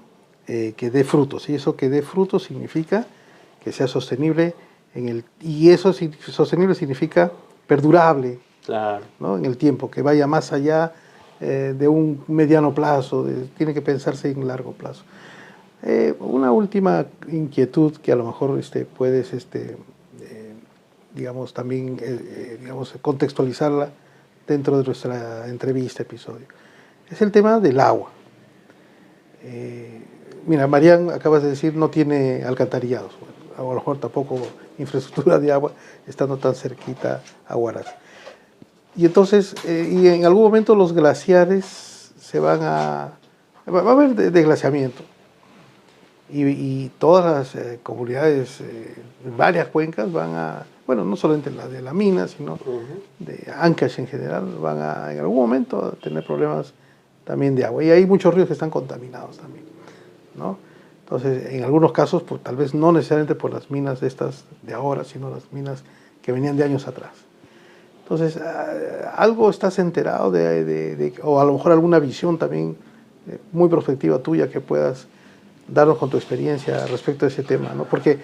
que dé frutos, y eso que dé frutos significa que sea sostenible, y eso sostenible significa perdurable, claro, ¿no? En el tiempo, que vaya más allá de un mediano plazo, tiene que pensarse en largo plazo. Una última inquietud que a lo mejor puedes, digamos, también contextualizarla dentro de nuestra entrevista, episodio. Es el tema del agua. Mira, Marián, acabas de decir, no tiene alcantarillados. Bueno, a lo mejor tampoco infraestructura de agua estando tan cerquita a Huaraz. Y entonces, y en algún momento los glaciares va a haber desglaciamiento. Y todas las comunidades, varias cuencas van a, bueno, no solamente la de la mina, sino de Ancash en general, van a en algún momento a tener problemas también de agua. Y hay muchos ríos que están contaminados también, ¿no? Entonces, en algunos casos, pues tal vez no necesariamente por las minas estas de ahora, sino las minas que venían de años atrás. Entonces, algo estás enterado o a lo mejor alguna visión también muy prospectiva tuya que puedas darnos con tu experiencia respecto a ese tema, ¿no? Porque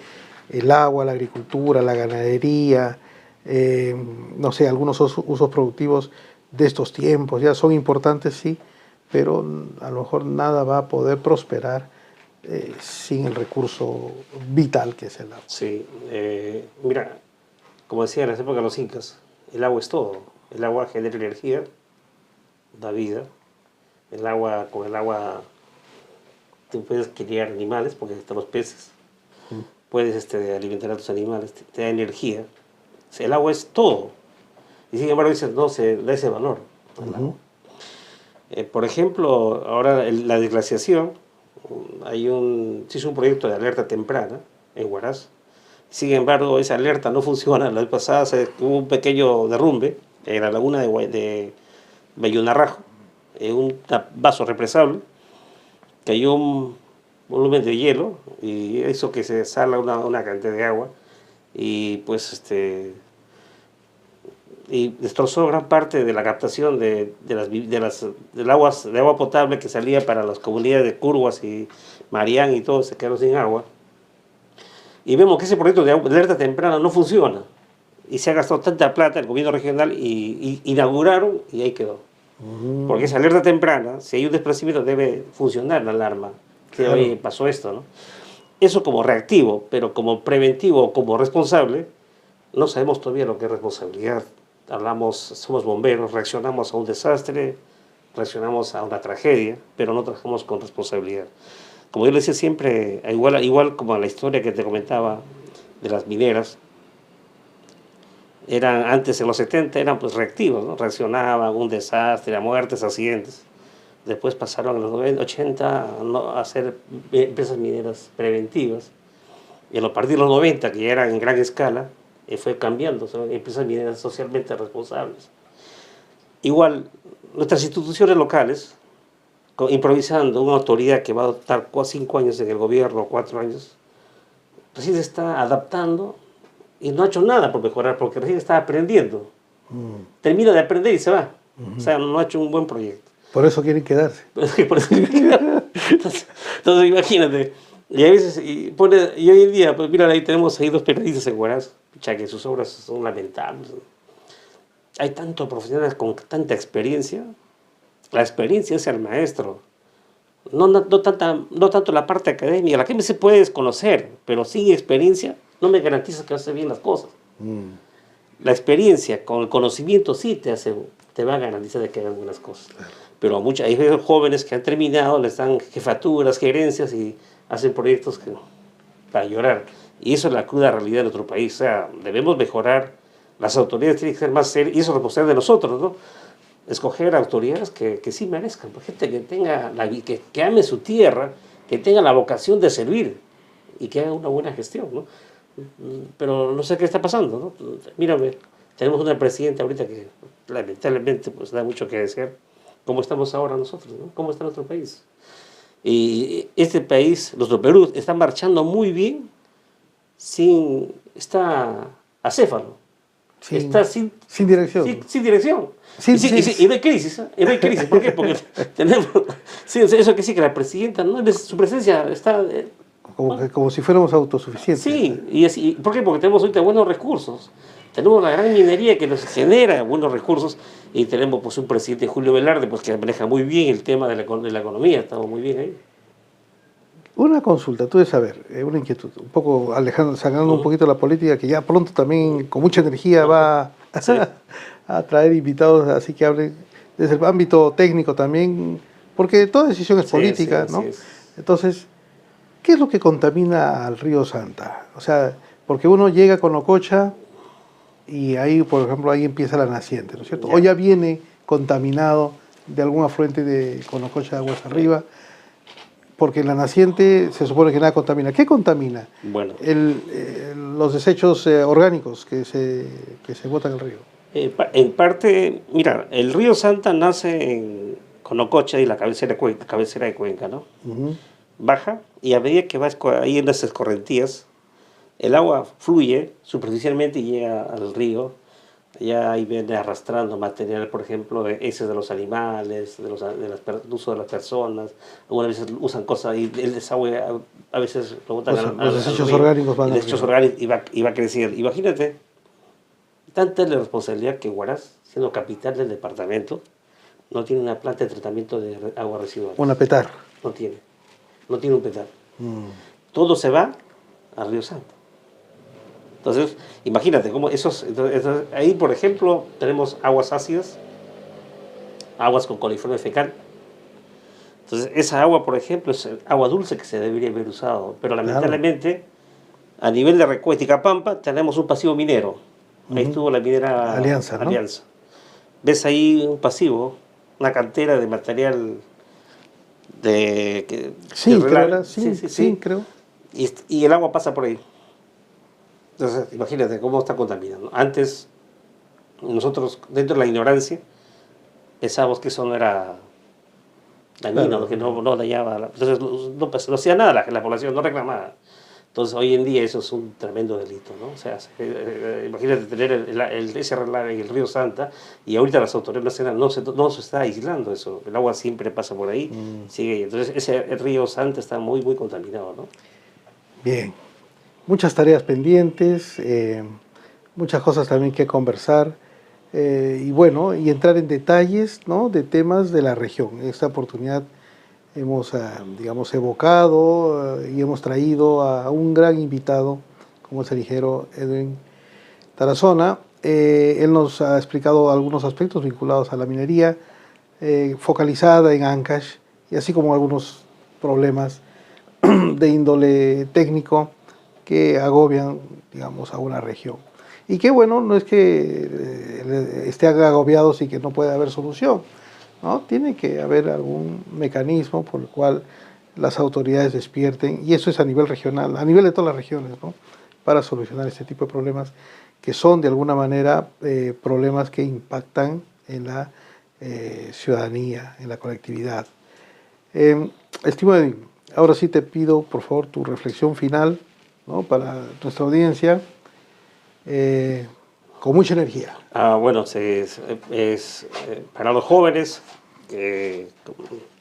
el agua, la agricultura, la ganadería, no sé, algunos usos productivos de estos tiempos ya son importantes, sí, pero a lo mejor nada va a poder prosperar sin el recurso vital que es el agua. Sí, mira, como decía en las épocas de los incas, el agua es todo. El agua genera energía, da vida. Con el agua tú puedes criar animales, porque están los peces. Puedes alimentar a tus animales, te da energía. O sea, el agua es todo. Y sin embargo, dices, no se da ese valor al agua. Por ejemplo, ahora la desglaciación, se hizo un proyecto de alerta temprana en Huaraz. Sin embargo, esa alerta no funciona. La vez pasada hubo un pequeño derrumbe en la laguna de Bayunarrajo, en un vaso represable. Cayó un volumen de hielo y hizo que se sala una cantidad de agua y pues y destrozó gran parte de la captación del agua potable que salía para las comunidades de Curhuas y Marián y todo, se quedaron sin agua. Y vemos que ese proyecto de alerta temprana no funciona y se ha gastado tanta plata el gobierno regional y inauguraron y ahí quedó. Porque esa alerta temprana, si hay un desplazamiento, debe funcionar la alarma, que claro, hoy pasó esto, ¿no? Eso como reactivo, pero como preventivo, como responsable, no sabemos todavía lo que es responsabilidad. Somos bomberos, reaccionamos a un desastre, reaccionamos a una tragedia, pero no trabajamos con responsabilidad. Como yo le decía siempre, igual como la historia que te comentaba de las mineras, antes en los 70 eran pues reactivos, ¿no? Reaccionaban, un desastre, a muertes, accidentes. Después pasaron en los 80 a hacer empresas mineras preventivas. Y a partir de los 90, que ya eran en gran escala, fue cambiando, son empresas mineras socialmente responsables. Igual, nuestras instituciones locales, improvisando una autoridad que va a estar 5 años en el gobierno, 4 años, recién se está adaptando y no ha hecho nada por mejorar, porque recién está aprendiendo. Termina de aprender y se va. O sea, no ha hecho un buen proyecto. Por eso quieren quedarse. Entonces, imagínate. Y a veces, y hoy en día, pues mira, ahí tenemos 2 periodistas en Huaraz, que sus obras son lamentables. Hay tantos profesionales con tanta experiencia. La experiencia es el maestro. No tanto la parte académica. La que se puede desconocer, pero sin experiencia no me garantiza que hace bien las cosas. La experiencia con el conocimiento sí te va a garantizar de que hagan buenas cosas. Pero hay jóvenes que han terminado, les dan jefaturas, gerencias y hacen proyectos para llorar. Y eso es la cruda realidad de nuestro país. O sea, debemos mejorar. Las autoridades tienen que ser más serias, y eso es responsabilidad de nosotros, ¿no? Escoger autoridades que sí merezcan, gente que tenga que ame su tierra, que tenga la vocación de servir y que haga una buena gestión, ¿no? Pero no sé qué está pasando, ¿no? Mírame, tenemos una presidenta ahorita que lamentablemente pues da mucho que desear. ¿Cómo estamos ahora nosotros, ¿no? ¿Cómo está nuestro país? Y este país, nuestro Perú, está marchando muy bien, está acéfalo. Está sin dirección. Sin dirección. Y no hay crisis, ¿eh? Y no hay crisis. ¿Por qué? Porque tenemos... Sí, eso que sí, que la presidenta, ¿no? Su presencia está... Como si fuéramos autosuficientes. Sí, ¿por qué? Porque tenemos ahorita buenos recursos. Tenemos la gran minería que nos genera buenos recursos y tenemos pues un presidente, Julio Velarde, pues que maneja muy bien el tema de la economía, estamos muy bien ahí. Una consulta, tú debes saber, una inquietud, un poco sacando un poquito de la política, que ya pronto también con mucha energía va a traer invitados, así que hablen desde el ámbito técnico también, porque toda decisión es política, ¿no? Entonces, ¿qué es lo que contamina al río Santa? O sea, Porque uno llega con Ococha y ahí, por ejemplo, ahí empieza la naciente, ¿no es cierto? Ya. O ya viene contaminado de algún afluente de Conococha de aguas arriba, porque la naciente se supone que nada contamina. ¿Qué contamina? Bueno, Los desechos orgánicos que se botan en el río. en parte, mira, el río Santa nace en Conococha y la cabecera de Cuenca, ¿no? Ujú. Baja y a medida que va ahí en las escorrentías, el agua fluye superficialmente y llega al río. Ya ahí viene arrastrando material, por ejemplo, de heces de los animales, del uso de las personas. Algunas veces usan cosas y el desagüe a veces lo botan Los desechos río, orgánicos van y al desechos río. orgánicos y va creciendo. Imagínate, tanta es la responsabilidad que Huaraz, siendo capital del departamento, no tiene una planta de tratamiento de aguas residuales. Una petar. No tiene. No tiene un petar. Mm. Todo se va al río Santo. Entonces, imagínate cómo entonces, ahí, por ejemplo, tenemos aguas ácidas, aguas con coliforme fecal. Entonces, esa agua, por ejemplo, es agua dulce que se debería haber usado, pero lamentablemente, a nivel de Recuética Pampa, tenemos un pasivo minero. Ahí estuvo la minera Alianza, ¿no? Alianza. Ves ahí un pasivo, una cantera de material Sí, de creo, relave. sí, creo. Y el agua pasa por ahí. Entonces, imagínate cómo está contaminando. Antes, nosotros, dentro de la ignorancia, pensábamos que eso no era dañino, Claro. que no dañaba. Entonces, no hacía nada la población, no reclamaba. Entonces, hoy en día eso es un tremendo delito, ¿no? O sea, imagínate tener ese relave en el río Santa y ahorita las autoridades nacionales no se está aislando eso. El agua siempre pasa por ahí, sigue. Entonces, el río Santa está muy, muy contaminado, ¿no? Bien. Muchas tareas pendientes, muchas cosas también que conversar y bueno, y entrar en detalles, ¿no?, de temas de la región. En esta oportunidad hemos, digamos, evocado y hemos traído a un gran invitado, como es el ingeniero Edwin Tarazona. Él nos ha explicado algunos aspectos vinculados a la minería, focalizada en Ancash, y así como algunos problemas de índole técnico que agobian, digamos, a una región. Y que bueno, no es que esté agobiado y que no puede haber solución, ¿no? Tiene que haber algún mecanismo por el cual las autoridades despierten, y eso es a nivel regional, a nivel de todas las regiones, ¿no?, para solucionar este tipo de problemas que son de alguna manera problemas que impactan en la ciudadanía, en la colectividad. Estimado Edwin, ahora sí te pido por favor tu reflexión final, ¿no?, para nuestra audiencia, con mucha energía. Bueno, para los jóvenes,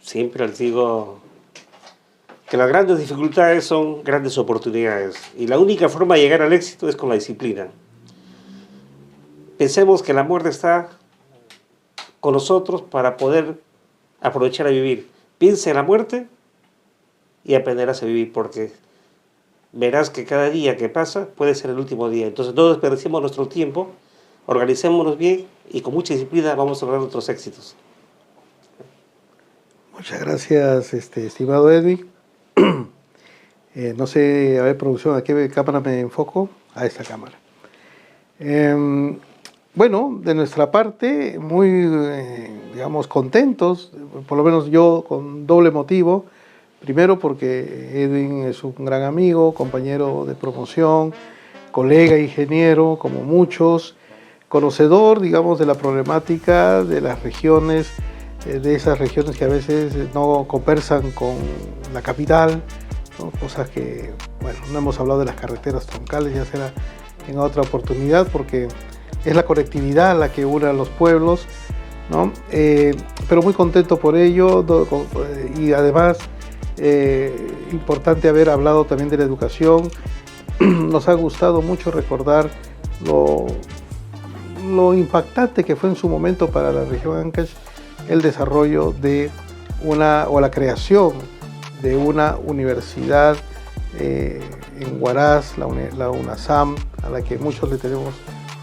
siempre les digo que las grandes dificultades son grandes oportunidades y la única forma de llegar al éxito es con la disciplina. Pensemos que la muerte está con nosotros para poder aprovechar a vivir. Piensa en la muerte y aprenderás a vivir, porque verás que cada día que pasa puede ser el último día. Entonces no desperdiciemos nuestro tiempo, organicémonos bien y con mucha disciplina vamos a lograr nuestros éxitos. Muchas gracias, estimado Edwin. No sé, a ver, producción, ¿a qué cámara me enfoco? A esta cámara. Bueno, de nuestra parte, muy, digamos, contentos, por lo menos yo con doble motivo. Primero porque Edwin es un gran amigo, compañero de promoción, colega ingeniero, como muchos, conocedor, digamos, de la problemática de las regiones, de esas regiones que a veces no conversan con la capital, ¿no?, cosas que, bueno, no hemos hablado de las carreteras troncales, ya será en otra oportunidad, porque es la conectividad la que une a los pueblos, ¿no? Pero muy contento por ello, y además importante haber hablado también de la educación. Nos ha gustado mucho recordar lo impactante que fue en su momento para la región Ancash el desarrollo de la creación de una universidad en Huaraz, la UNASAM, a la que muchos le tenemos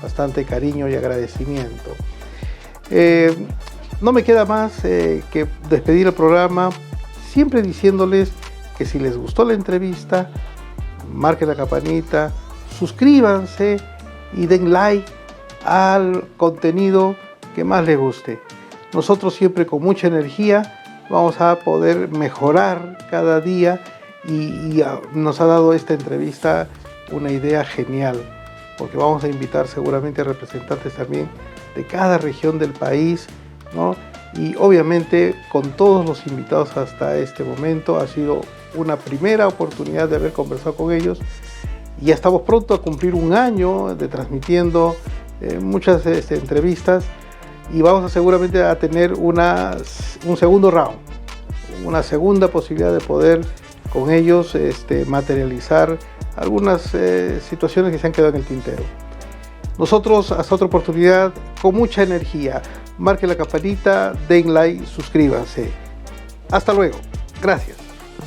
bastante cariño y agradecimiento. No me queda más que despedir el programa, siempre diciéndoles que si les gustó la entrevista, marquen la campanita, suscríbanse y den like al contenido que más les guste. Nosotros siempre con mucha energía vamos a poder mejorar cada día y nos ha dado esta entrevista una idea genial, porque vamos a invitar seguramente a representantes también de cada región del país, ¿no? Y obviamente con todos los invitados hasta este momento ha sido una primera oportunidad de haber conversado con ellos y ya estamos pronto a cumplir un año de transmitiendo muchas entrevistas y vamos a seguramente a tener un segundo round, una segunda posibilidad de poder con ellos materializar algunas situaciones que se han quedado en el tintero. Nosotros hasta otra oportunidad con mucha energía. Marquen la campanita, den like, suscríbanse. Hasta luego. Gracias.